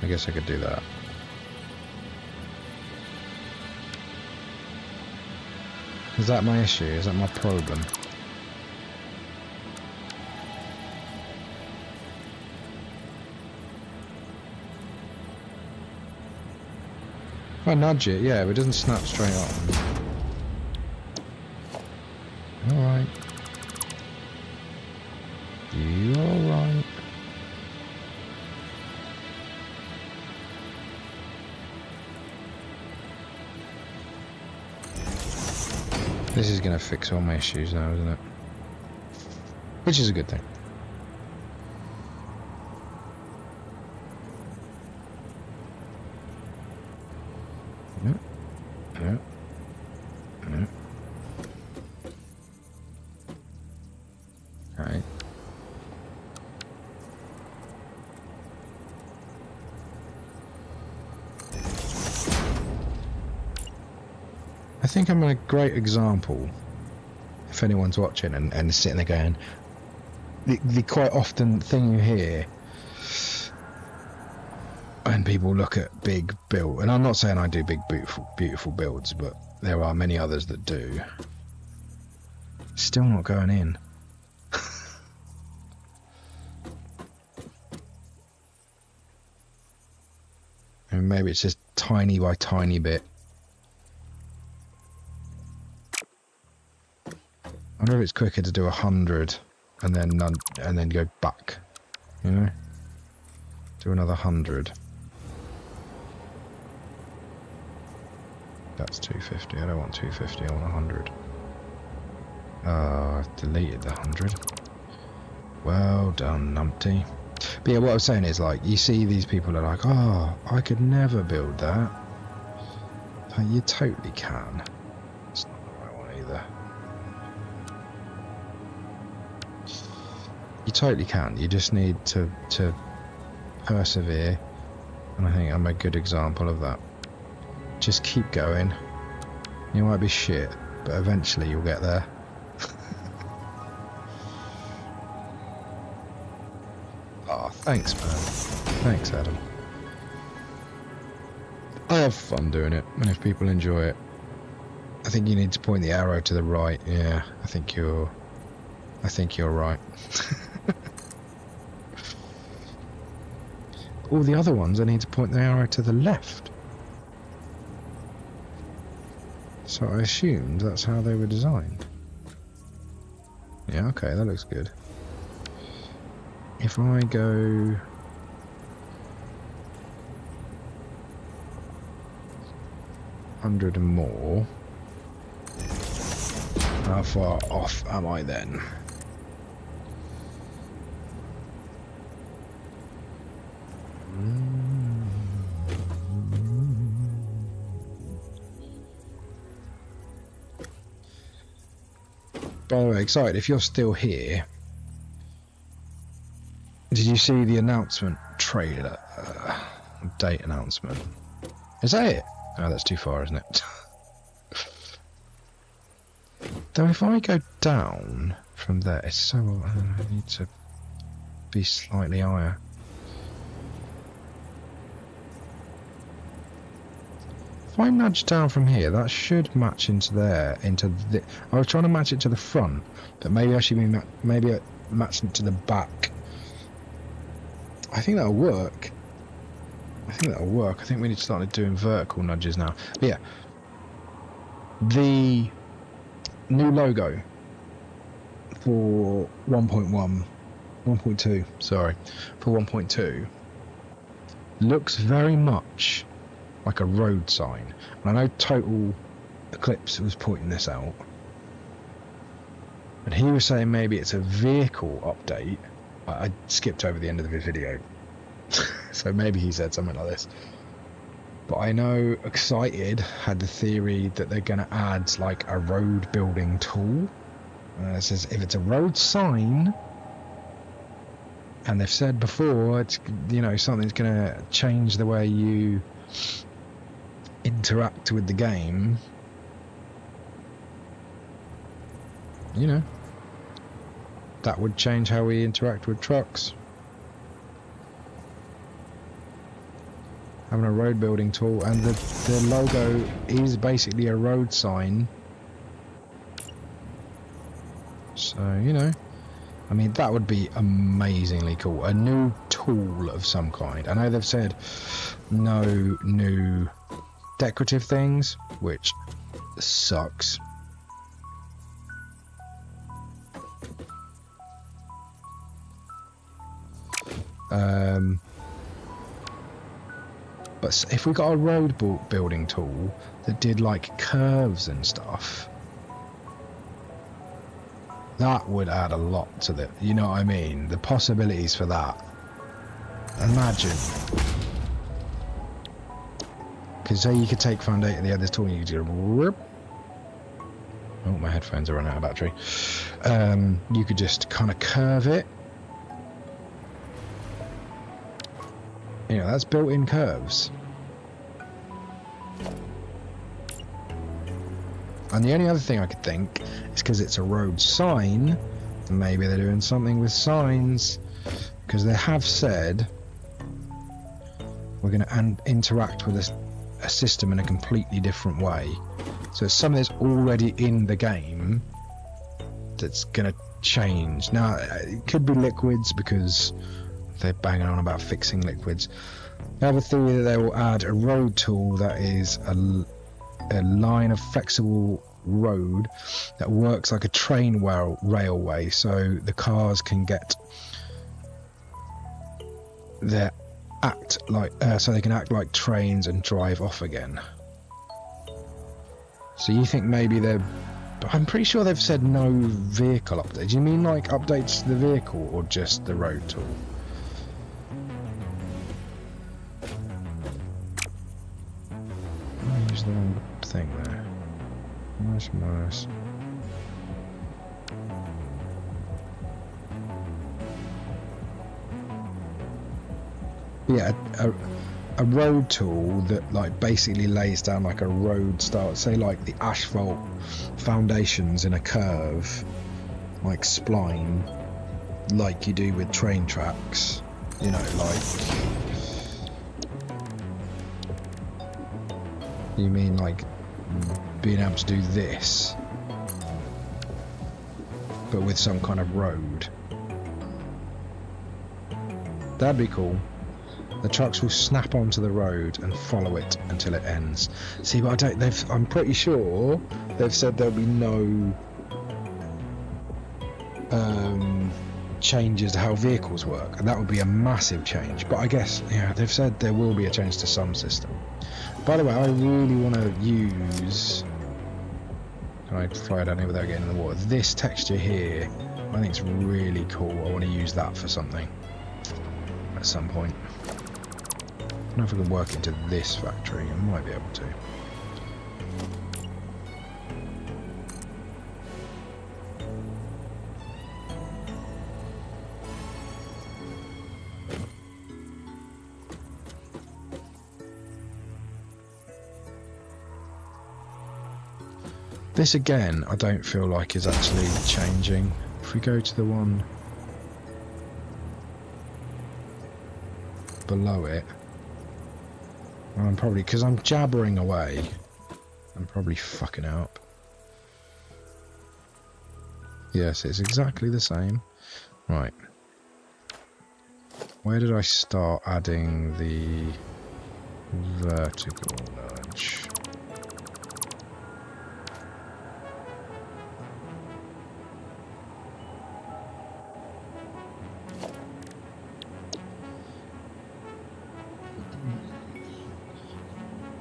I guess I could do that. Is that my issue? Is that my problem? If I nudge it, yeah, but it doesn't snap straight on. Alright. You alright? This is going to fix all my issues now, isn't it? Which is a good thing. Alright. I think I'm a great example, if anyone's watching and sitting there going, the quite often thing you hear when people look at big build, and I'm not saying I do big beautiful builds, but there are many others that do, still not going in. And maybe it's just tiny by tiny bit. I wonder if it's quicker to do 100 and then go back, you know? Do another 100. That's 250. I don't want 250. I want 100. I've deleted the 100. Well done, numpty. But yeah, what I was saying is, like, you see these people are like, oh, I could never build that. Like, you totally can. It's not the right one either. You totally can. You just need to persevere, and I think I'm a good example of that. Just keep going. You might be shit, but eventually you'll get there. Oh, thanks, man. Thanks, Adam. I have fun doing it, and if people enjoy it, I think you need to point the arrow to the right. Yeah, I think you're right. All the other ones, I need to point the arrow to the left. So I assumed that's how they were designed. Yeah, okay, that looks good. If I go... $100 and more, how far off am I then? By the way, excited, if you're still here, did you see the announcement trailer? Date announcement. Is that it? Oh, that's too far, isn't it? Though if I go down from there, it's so... I need to be slightly higher. If I nudge down from here, that should match into there, I was trying to match it to the front, but maybe I should be maybe match it to the back. I think that'll work. I think that'll work. I think we need to start doing vertical nudges now. But yeah, the new logo for 1.2, sorry, for 1.2 looks very much like a road sign. And I know Total Eclipse was pointing this out, and he was saying maybe it's a vehicle update. I skipped over the end of the video, so maybe he said something like this. But I know Excited had the theory that they're going to add like a road building tool. It says if it's a road sign, and they've said before, it's, you know, something's going to change the way you interact with the game. You know, that would change how we interact with trucks. Having a road building tool, and the logo is basically a road sign. So, you know, I mean, that would be amazingly cool. A new tool of some kind. I know they've said no new decorative things, which sucks. But if we got a road building tool that did like curves and stuff, that would add a lot to the, you know what I mean? The possibilities for that. Imagine. Because say you could take foundation, the other tool, and you could go, whoop. Oh, my headphones are running out of battery. You could just kind of curve it. You know, that's built-in curves. And the only other thing I could think is because it's a road sign, maybe they're doing something with signs, because they have said we're going to interact with a system in a completely different way. So it's something that's already in the game that's going to change. Now, it could be liquids because they're banging on about fixing liquids. I have a theory that they will add a road tool that is a line of flexible road that works like a train railway, so the cars can get their so they can act like trains and drive off again. So you think maybe they're... I'm pretty sure they've said no vehicle updates. Do you mean like updates to the vehicle or just the road tool? Use the wrong thing there. Nice. Yeah, a road tool that like basically lays down like a road start, say like the asphalt foundations in a curve, like spline, like you do with train tracks, you know, like... You mean like being able to do this, but with some kind of road? That'd be cool. The trucks will snap onto the road and follow it until it ends. See, but I'm pretty sure they've said there'll be no changes to how vehicles work, and that would be a massive change. But I guess, yeah, they've said there will be a change to some system. By the way, I really want to use... Can I fly down here without getting in the water? This texture here, I think it's really cool. I want to use that for something at some point. I don't know if I can work into this factory. I might be able to. This again, I don't feel like is actually changing. If we go to the one below it, I'm probably, because I'm jabbering away, I'm probably fucking up. Yes, it's exactly the same. Right. Where did I start adding the... vertical nudge.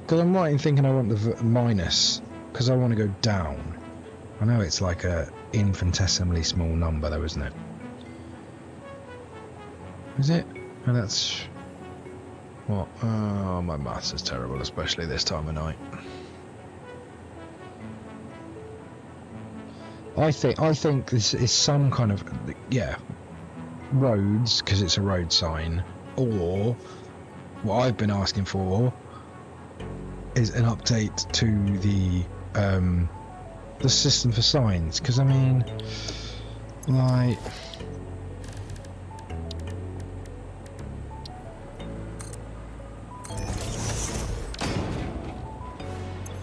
Because I'm right in thinking I want the minus, because I want to go down. I know it's like a infinitesimally small number though, isn't it? Is it? And that's... What? Oh, my maths is terrible, especially this time of night. I think this is some kind of... Yeah. Roads, because it's a road sign. Or, what I've been asking for is an update to the system for signs, because I mean, like,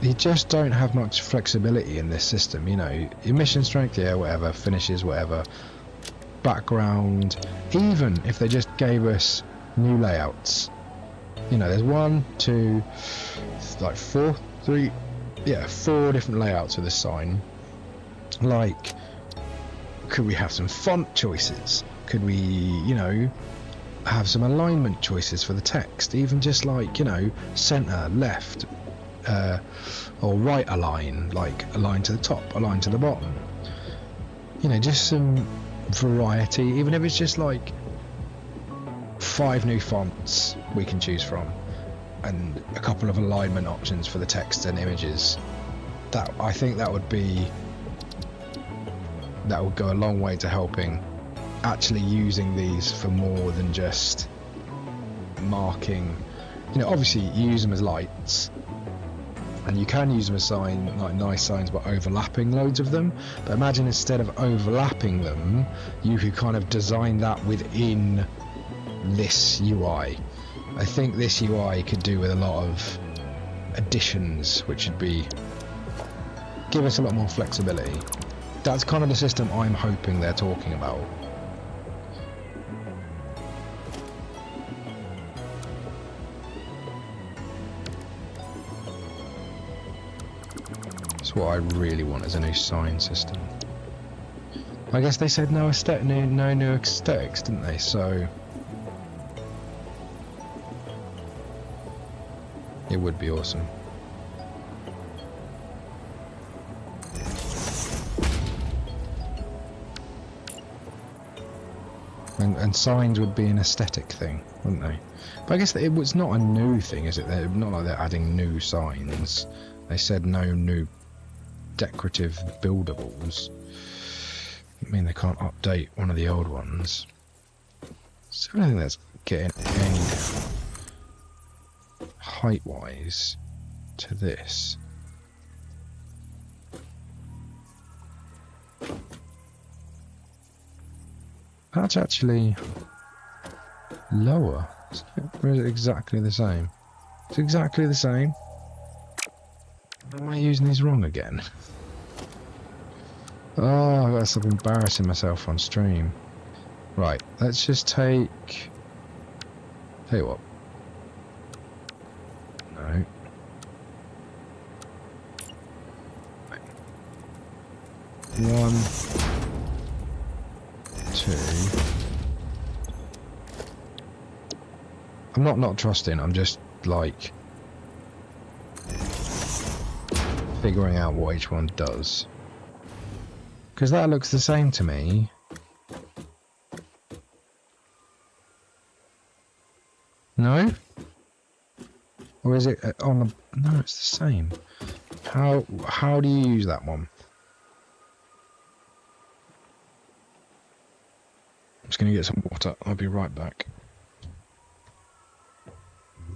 you just don't have much flexibility in this system, you know. Emission strength, yeah, whatever, finishes, whatever, background, even if they just gave us new layouts, you know, there's 1, 2, like 4, 3, yeah, 4 different layouts of this sign. Like, could we have some font choices? Could we, you know, have some alignment choices for the text? Even just like, you know, center, left, or right align, like align to the top, align to the bottom. You know, just some variety, even if it's just like 5 new fonts we can choose from, and a couple of alignment options for the text and images. That, I think that would go a long way to helping actually using these for more than just marking. You know, obviously you use them as lights, and you can use them as sign, like nice signs, by overlapping loads of them. But imagine instead of overlapping them, you could kind of design that within this UI. I think this UI could do with a lot of additions, which would be give us a lot more flexibility. That's kind of the system I'm hoping they're talking about. That's what I really want, is a new sign system. I guess they said no new aesthetics, didn't they? So it would be awesome. And signs would be an aesthetic thing, wouldn't they? But I guess it was not a new thing, is it? They're not like they're adding new signs. They said no new decorative buildables. I mean, they can't update one of the old ones. So I don't think that's getting any height-wise to this. That's actually lower. Or is it exactly the same? It's exactly the same. Am I using these wrong again? Oh, I gotta stop embarrassing myself on stream. Right, let's just take... Tell you what. No. One, 2. I'm not trusting, I'm just like figuring out what each one does. Because that looks the same to me. No? Or is it on the... No, it's the same. How do you use that one? I'm just going to get some water. I'll be right back.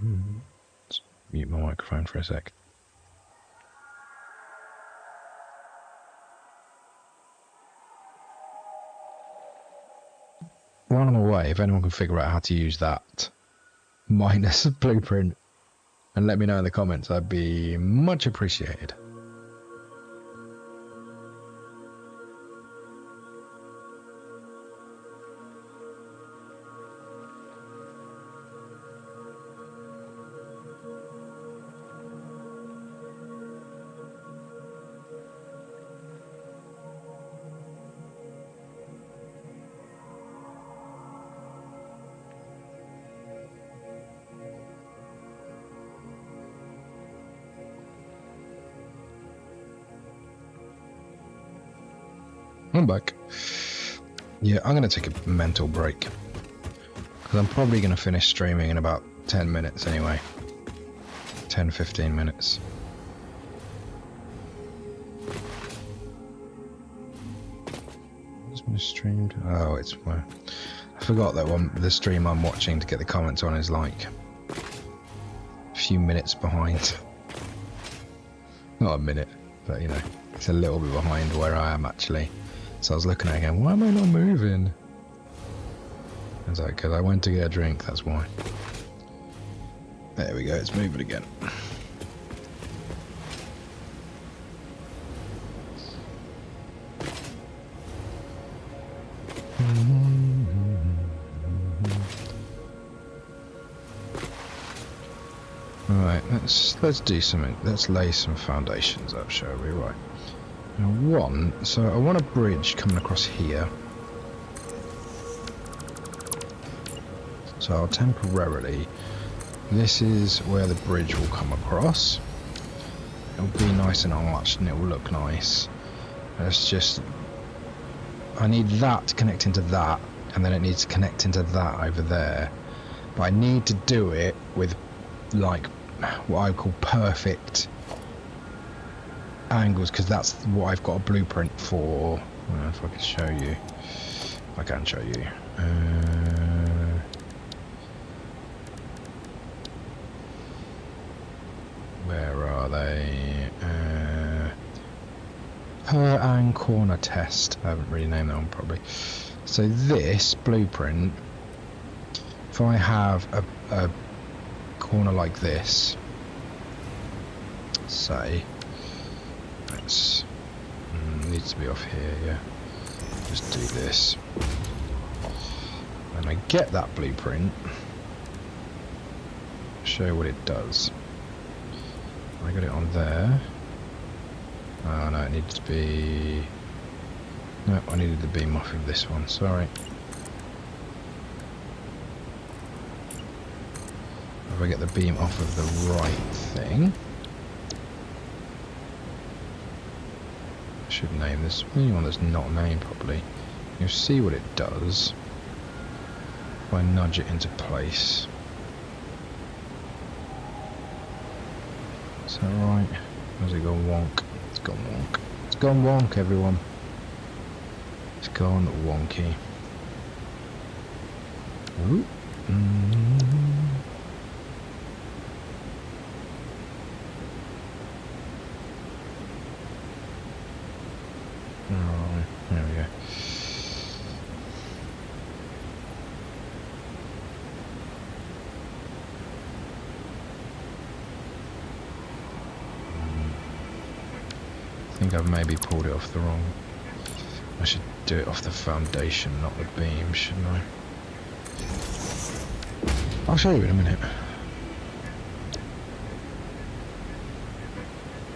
Let's mute my microphone for a sec. While I'm away, if anyone can figure out how to use that minus blueprint and let me know in the comments, I'd be much appreciated. I'm back. Yeah, I'm going to take a mental break. Because I'm probably going to finish streaming in about 10 minutes anyway. 10-15 minutes. What's my streamed? Oh, it's my... I forgot that one. The stream I'm watching to get the comments on is like a few minutes behind. Not a minute, but you know, it's a little bit behind where I am actually. So I was looking at it going, why am I not moving? I was like, because I went to get a drink, that's why. There we go, it's moving again. Right, let's do something. Let's lay some foundations up, shall we? Right. So I want a bridge coming across here. So I'll temporarily. This is where the bridge will come across. It'll be nice and arched, and it will look nice. Let's just. I need that to connect into that, and then it needs to connect into that over there. But I need to do it with, like, what I call perfect angles, because that's what I've got a blueprint for. I don't know if I can show you. I can show you. Where are they? Per and corner test. I haven't really named that one probably. So this blueprint, if I have a corner like this, say, let's needs to be off here, yeah. Just do this, and I get that blueprint. Show you what it does. I got it on there. Oh no, it needs to be. No, I needed the beam off of this one. Sorry. If I get the beam off of the right thing, I should name this. Anyone that's not named properly, you'll see what it does if I nudge it into place. Is that right? Has it gone wonk? It's gone wonk. It's gone wonk, everyone. It's gone wonky. Ooh. Oh, there we go. I think I've maybe pulled it off the wrong. I should do it off the foundation, not the beam, shouldn't I? I'll show you in a minute.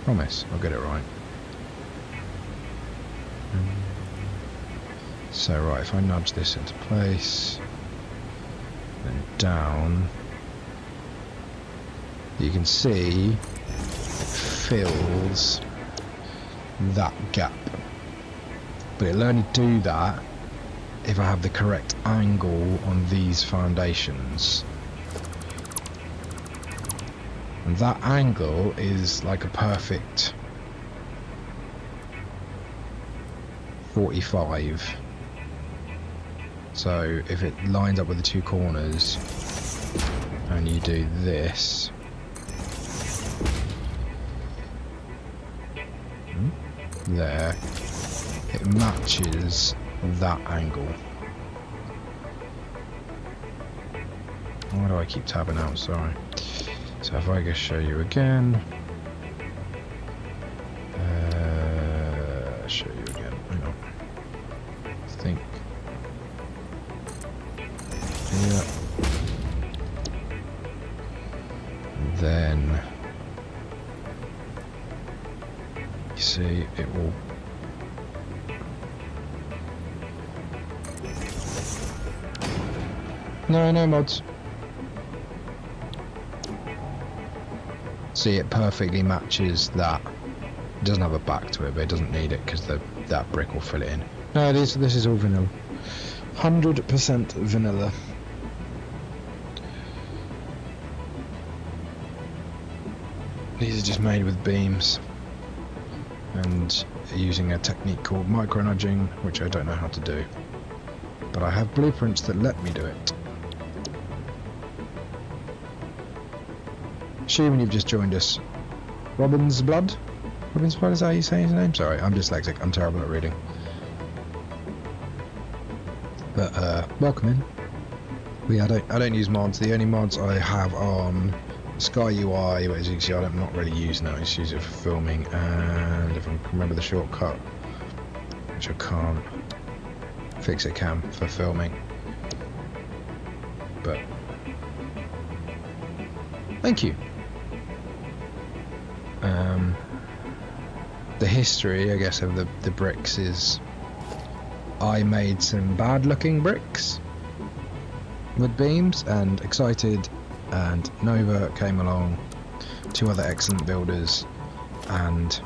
Promise, I'll get it right. So right, if I nudge this into place, then down, you can see it fills that gap. But it'll only do that if I have the correct angle on these foundations. And that angle is like a perfect 45. So if it lines up with the two corners and you do this, there, it matches that angle. Why do I keep tabbing out? Sorry. So if I just show you again, show you again. Hang on. I think. Yeah. Then you see it will. No mods. See, it perfectly matches that. It doesn't have a back to it, but it doesn't need it because that brick will fill it in. No, this is all vanilla. 100% vanilla. These are just made with beams and using a technique called micro nudging, which I don't know how to do, but I have blueprints that let me do it. Assuming you've just joined us, Robin's Blood? Robin's Blood, is that how you say his name? Sorry, I'm dyslexic, I'm terrible at reading. But welcome in. I don't use mods. The only mods I have on Sky UI, but as you can see, I'm not really using it. I just use it for filming, and if I can remember the shortcut, which I can't, fix it cam for filming. But thank you. The history, I guess, of the bricks is I made some bad looking bricks with beams, and Excited and Nova came along, two other excellent builders, and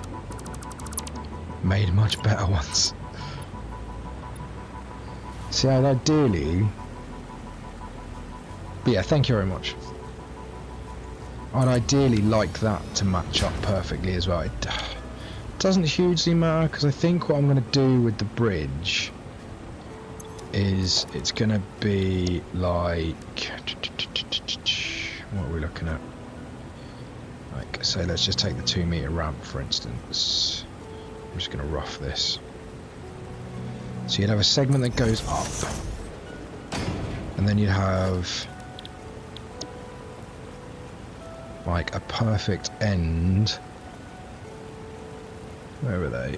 made much better ones. See, I'd ideally, but yeah, thank you very much. I'd ideally like that to match up perfectly as well. It doesn't hugely matter, because I think what I'm going to do with the bridge is it's going to be like, what are we looking at? Like, so let's just take the 2 meter ramp for instance. I'm just going to rough this. So you'd have a segment that goes up, and then you'd have like a perfect end. Where were they?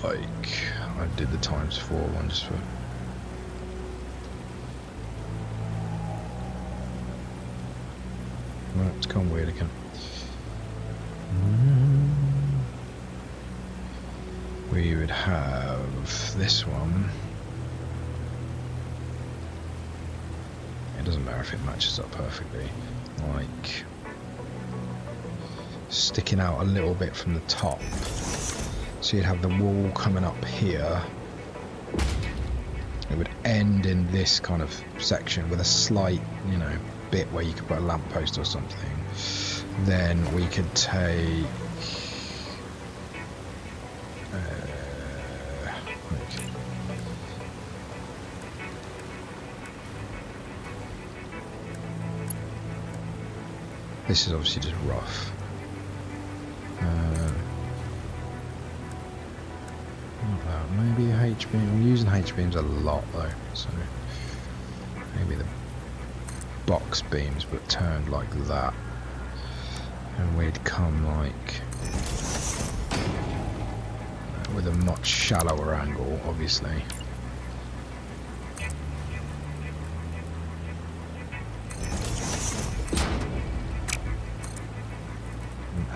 Like, I did the ×4 one just for. Well, it's gone weird again. We would have this one. It doesn't matter if it matches up perfectly. Like, sticking out a little bit from the top. So you'd have the wall coming up here. It would end in this kind of section with a slight, you know, bit where you could put a lamppost or something. Then we could take this is obviously just rough. Maybe a H-beam. I'm using H-beams a lot though, so maybe the box beams but turned like that, and we'd come like with a much shallower angle, obviously.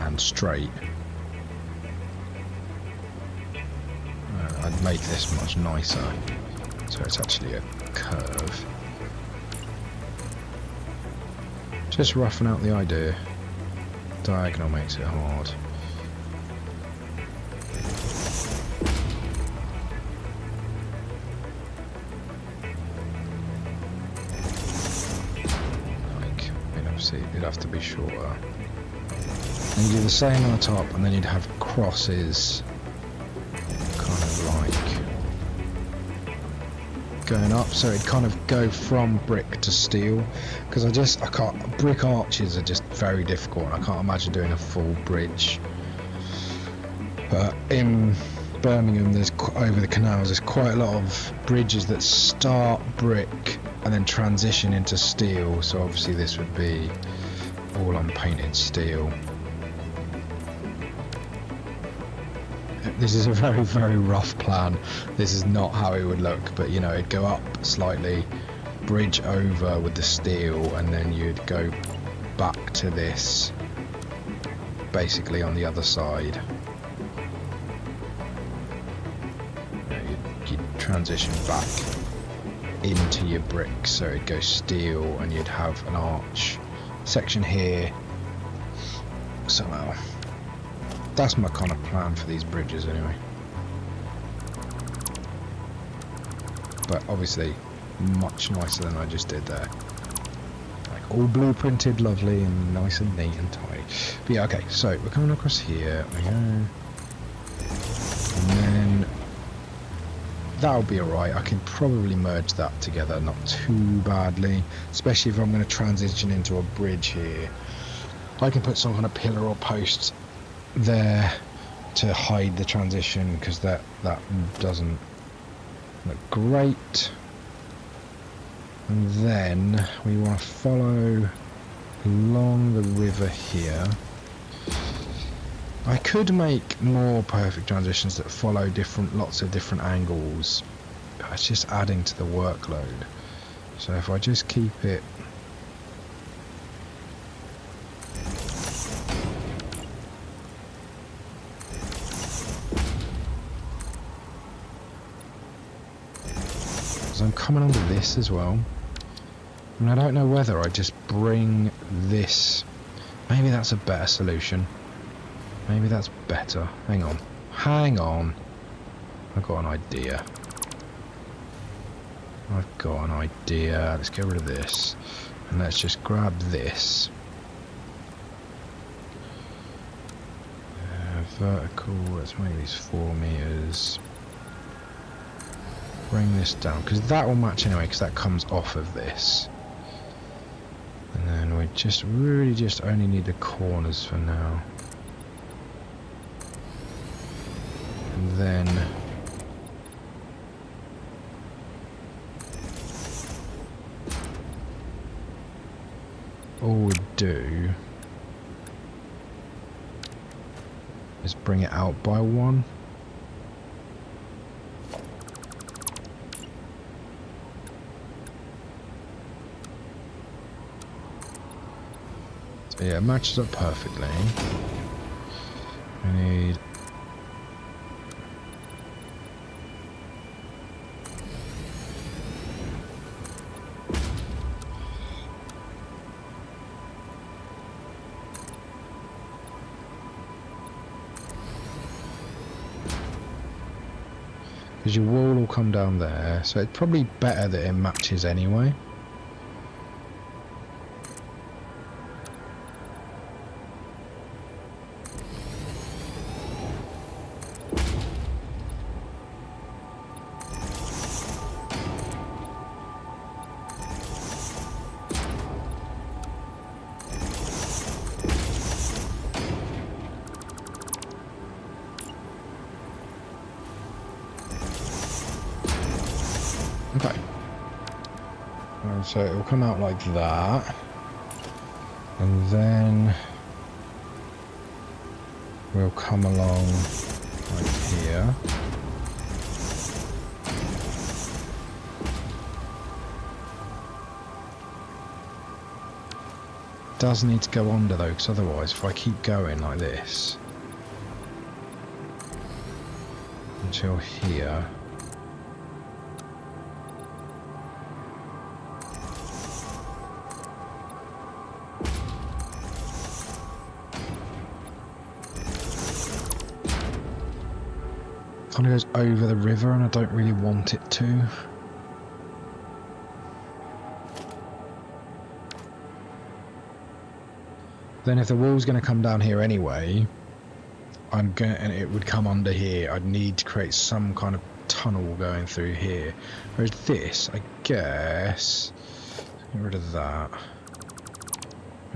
And straight. I'd make this much nicer, so it's actually a curve. Just roughing out the idea. Diagonal makes it hard. Like, it'd have to be shorter. And you do the same on the top, and then you'd have crosses kind of like going up, so it'd kind of go from brick to steel, because I can't, brick arches are just very difficult, and I can't imagine doing a full bridge. But in Birmingham, there's over the canals, there's quite a lot of bridges that start brick and then transition into steel, so obviously this would be all unpainted steel. This is a very, very rough plan. This is not how it would look, but you know, it'd go up slightly, bridge over with the steel, and then you'd go back to this basically on the other side. You'd transition back into your brick, so it'd go steel, and you'd have an arch section here somehow. That's my kind of plan for these bridges anyway. But obviously much nicer than I just did there. Like all blueprinted, lovely and nice and neat and tidy. But yeah, okay, so we're coming across here. We go. And then that'll be alright. I can probably merge that together, not too badly. Especially if I'm going to transition into a bridge here. I can put some kind of pillar or post there to hide the transition, because that doesn't look great. And then we want to follow along the river here. I could make more perfect transitions that follow lots of different angles. It's just adding to the workload. So if I just keep it I'm coming onto this as well, and I don't know whether I just bring this. Maybe that's a better solution. Maybe that's better. Hang on, I've got an idea. Let's get rid of this and let's just grab this. Vertical, let's make these 4 meters. Bring this down, because that will match anyway, because that comes off of this. And then we really just only need the corners for now. And then all we do is bring it out by 1. Yeah, it matches up perfectly. We need because your wall will come down there, so it's probably better that it matches anyway. Okay. So it will come out like that, and then we'll come along like here. Does need to go under though, because otherwise if I keep going like this until here, kind of goes over the river, and I don't really want it to. Then if the wall's going to come down here anyway, and it would come under here, I'd need to create some kind of tunnel going through here. Whereas this, I guess, get rid of that.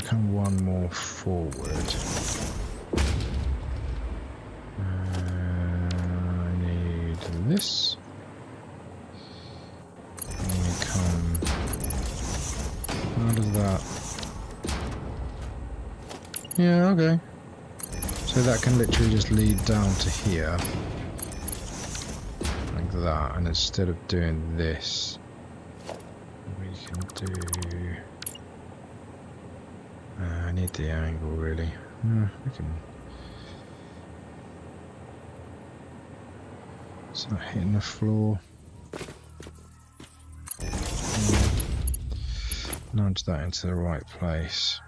Come 1 more forward. This, and we come out of that. Yeah, okay. So that can literally just lead down to here like that, and instead of doing this, we can do I need the angle really. We can. It's not hitting the floor. Nudge that into the right place.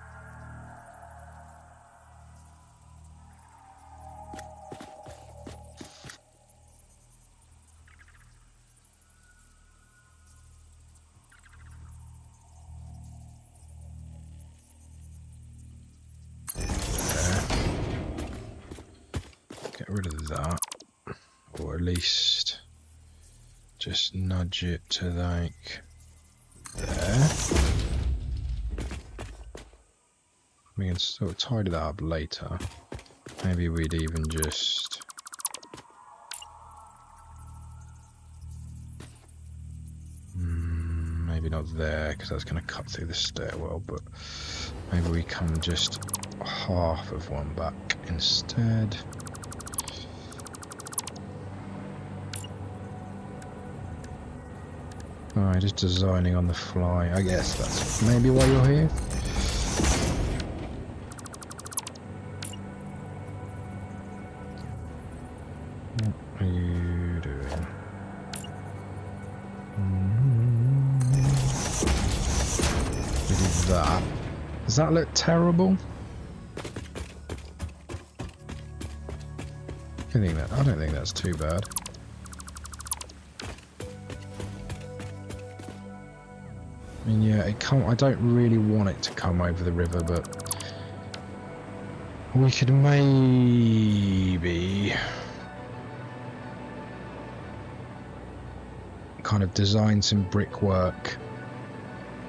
rid of that, or at least just nudge it to like there. We can sort of tidy that up later. Maybe we'd even just maybe not there, because that's going to cut through the stairwell, but maybe we come just half of one back instead. Alright, just designing on the fly. I guess that's maybe why you're here. What are you doing? We do that. Does that look terrible? I don't think that's too bad. I mean, yeah, I don't really want it to come over the river, but we could maybe kind of design some brickwork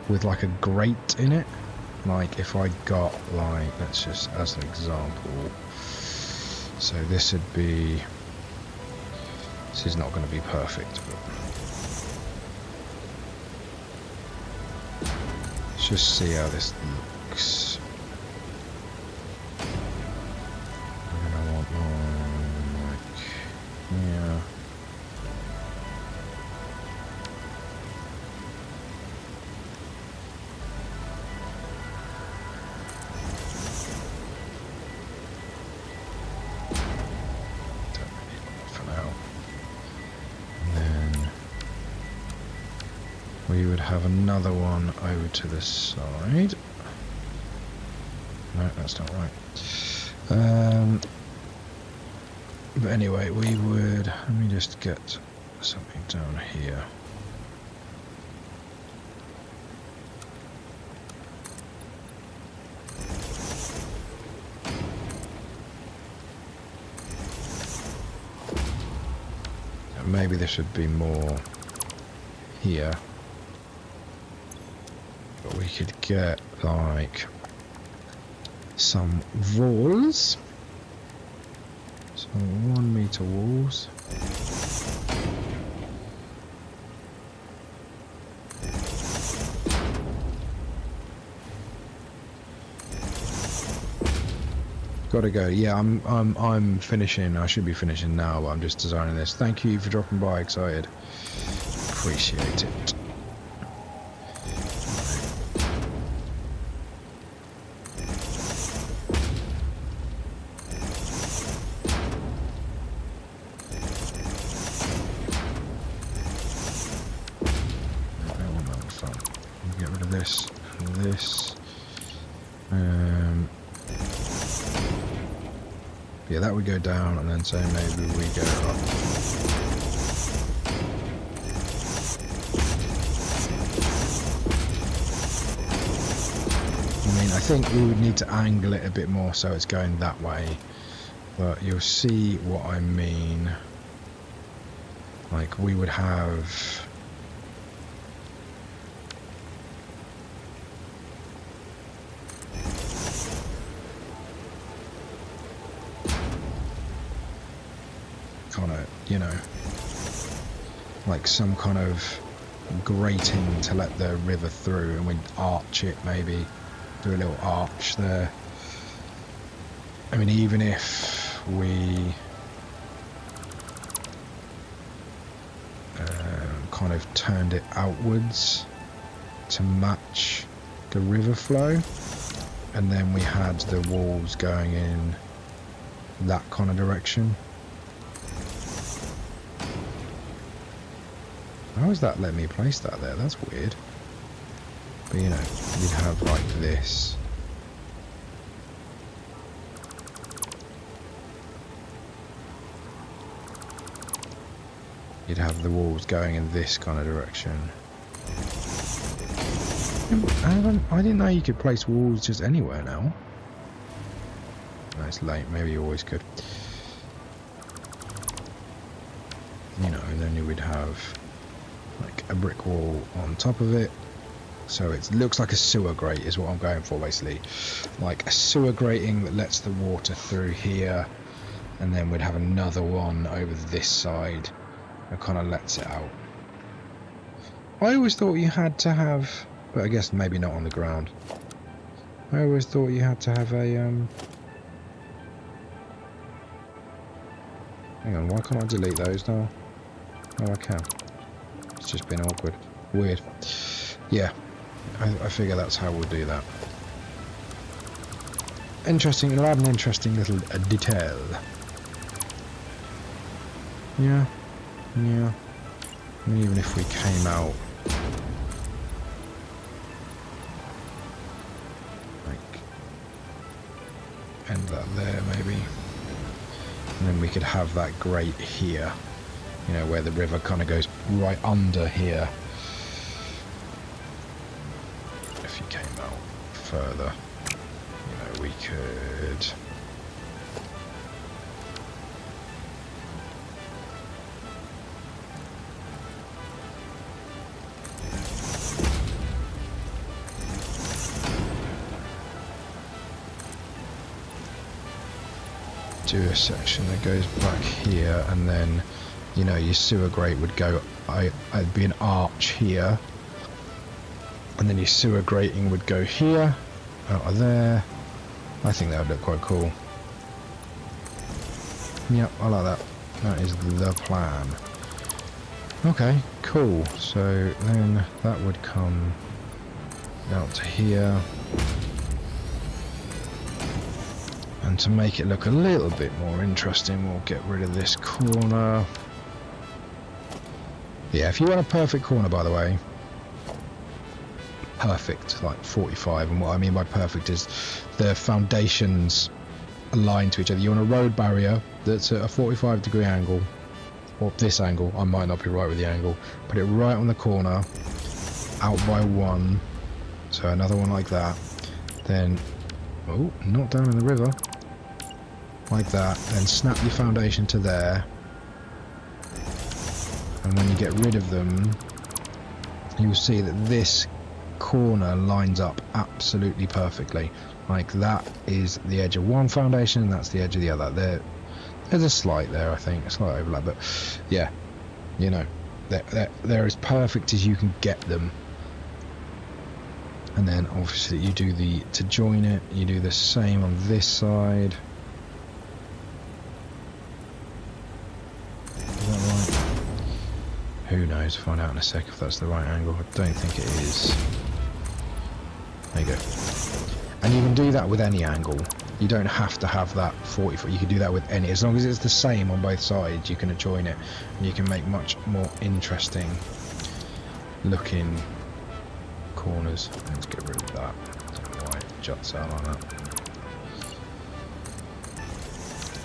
with like a grate in it. Like if I got like, let's just as an example, so this would be, this is not going to be perfect, but let's just see how this looks. I'm going to want one like here. We would have another one over to the side. No, that's not right. But anyway, we would, let me just get something down here. Maybe there should be more here. But we could get like some walls, some 1 meter walls. Gotta go. Yeah, I'm finishing. I should be finishing now, but I'm just designing this. Thank you for dropping by. Excited. Appreciate it. Yeah, that would go down, and then say maybe we go up. I mean, I think we would need to angle it a bit more so it's going that way, but you'll see what I mean. Like, we would have... kind of, you know, like some kind of grating to let the river through, and we'd arch it, maybe do a little arch there. I mean, even if we kind of turned it outwards to match the river flow, and then we had the walls going in that kind of direction. How is that letting me place that there? That's weird. But you know, you'd have like this. You'd have the walls going in this kind of direction. I didn't know you could place walls just anywhere now. No, it's late. Maybe you always could. you know, and then you would have like a brick wall on top of it. So it looks like a sewer grate is what I'm going for, basically. Like a sewer grating that lets the water through here, and then we'd have another one over this side that kind of lets it out. I always thought you had to have, but I guess maybe not on the ground. I always thought you had to have a hang on, why can't I delete those now? Oh, I can. It's just been awkward. Weird. Yeah, I figure that's how we'll do that. Interesting, it'll add an interesting little detail. Yeah, yeah. And even if we came out like end that there maybe, and then we could have that grate here, you know, where the river kind of goes right under here. If you came out further, you know, we could do a section that goes back here, and then, you know, your sewer grate would go, I'd be an arch here, and then your sewer grating would go here, out of there. I think that would look quite cool. Yep, I like that. That is the plan. Okay, cool. So then that would come out to here. And to make it look a little bit more interesting, we'll get rid of this corner. Yeah, if you want a perfect corner, by the way, perfect, like 45, and what I mean by perfect is the foundations aligned to each other. You want a road barrier that's at a 45-degree angle, or this angle, I might not be right with the angle, put it right on the corner, out by one, so another one like that, then, oh, not down in the river, like that, then snap your foundation to there, and when you get rid of them, you'll see that this corner lines up absolutely perfectly. Like that is the edge of one foundation, and that's the edge of the other. There's a slight there, I think, a slight overlap, but yeah, you know, they're as perfect as you can get them. And then obviously you do to join it, you do the same on this side. Is that right? Who knows, find out in a sec if that's the right angle. I don't think it is. There you go. And you can do that with any angle. You don't have to have that 40 you can do that with any, as long as it's the same on both sides, you can join it, and you can make much more interesting looking corners. Let's get rid of that. I don't know why it juts out like that.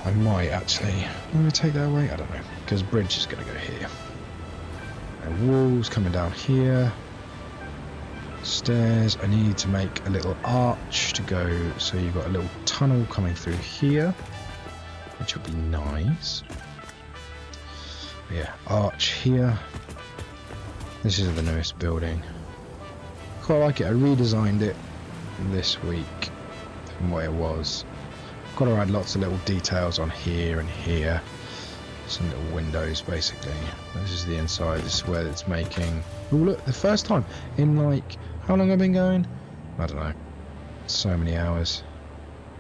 I might actually, I'm going to take that away, I don't know, because bridge is going to go here. And walls coming down here. Stairs, I need to make a little arch to go, so you've got a little tunnel coming through here, which would be nice. Yeah, arch here. This is the newest building. Quite like it. I redesigned it this week from what it was. Got to add lots of little details on here and here. Some little windows, basically. This is the inside. This is where it's making. Oh look, the first time in like, how long have I been going? I don't know. So many hours.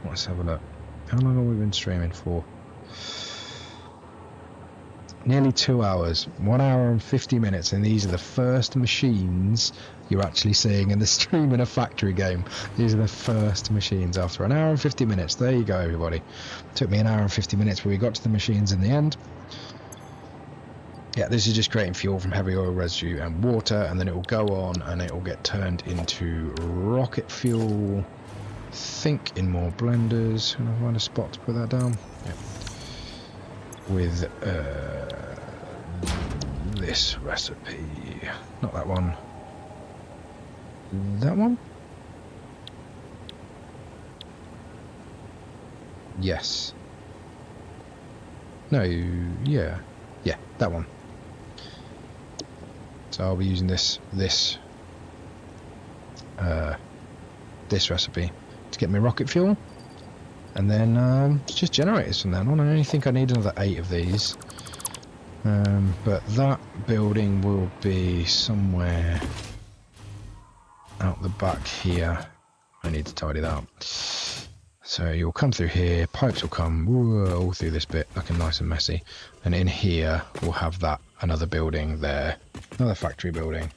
Let's have a look. How long have we been streaming for? Nearly 2 hours. 1 hour and 50 minutes, and these are the first machines you're actually seeing in the stream in a factory game. These are the first machines after 1 hour and 50 minutes. There you go, everybody. Took me 1 hour and 50 minutes, but we got to the machines in the end. Yeah, this is just creating fuel from heavy oil residue and water, and then it will go on and it will get turned into rocket fuel. Think in more blenders. Can I find a spot to put that down? Yeah. With this recipe. Not that one. That one? Yes. No, yeah. Yeah, that one. So I'll be using this recipe to get me rocket fuel, and then it's just generators from then on. I only think I need another 8 of these, but that building will be somewhere out the back here. I need to tidy that up. So you'll come through here, pipes will come all through this bit looking nice and messy, and in here we'll have that another building there, another factory building,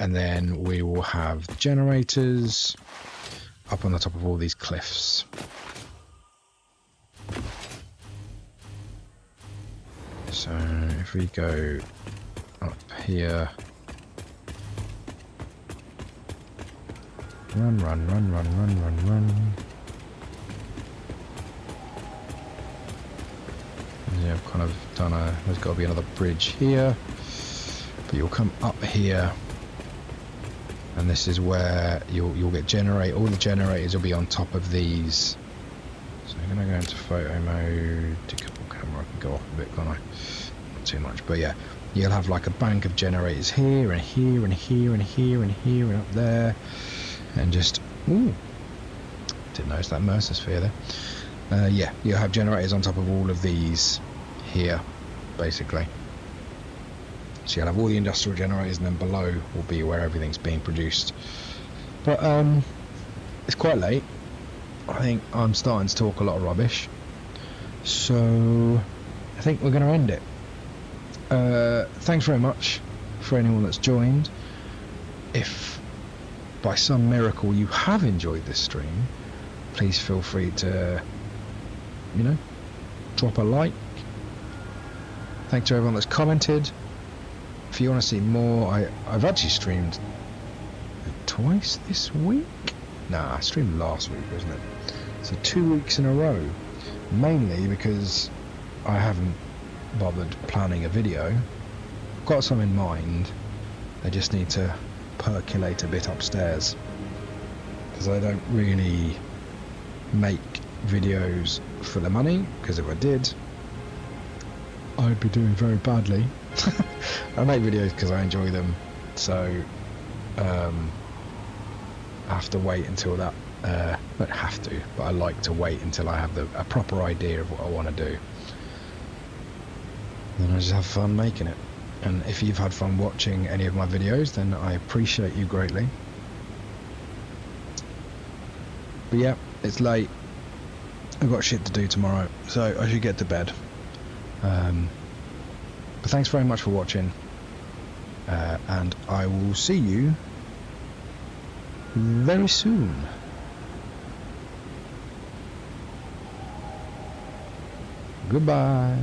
and then we will have generators up on the top of all these cliffs. So if we go up here, run. Yeah, I've kind of done there's got to be another bridge here, but you'll come up here, and this is where you'll get all the generators will be on top of these. So I'm going to go into photo mode, camera, I can go off a bit, can't I? Not too much, but yeah, you'll have like a bank of generators here, and here, and here, and here, and here, and up there, and just, ooh, didn't notice that Mercer-sphere there. Yeah, you'll have generators on top of all of these here, basically. So you'll have all the industrial generators, and then below will be where everything's being produced. But it's quite late. I think I'm starting to talk a lot of rubbish, so I think we're going to end it. Thanks very much for anyone that's joined. If by some miracle you have enjoyed this stream, please feel free to, drop a like. Thanks to everyone that's commented. If you want to see more, I've actually streamed twice this week. Nah, I streamed last week, wasn't it? So 2 weeks in a row, mainly because I haven't bothered planning a video. I've got some in mind, they just need to percolate a bit upstairs, because I don't really make videos for the money, because if I did, I'd be doing very badly. I make videos because I enjoy them, so I have to wait until that, not have to, but I like to wait until I have a proper idea of what I want to do. Then I just have fun making it. And if you've had fun watching any of my videos, then I appreciate you greatly. But yeah, it's late. I've got shit to do tomorrow, so I should get to bed. But thanks very much for watching, and I will see you very soon. Goodbye.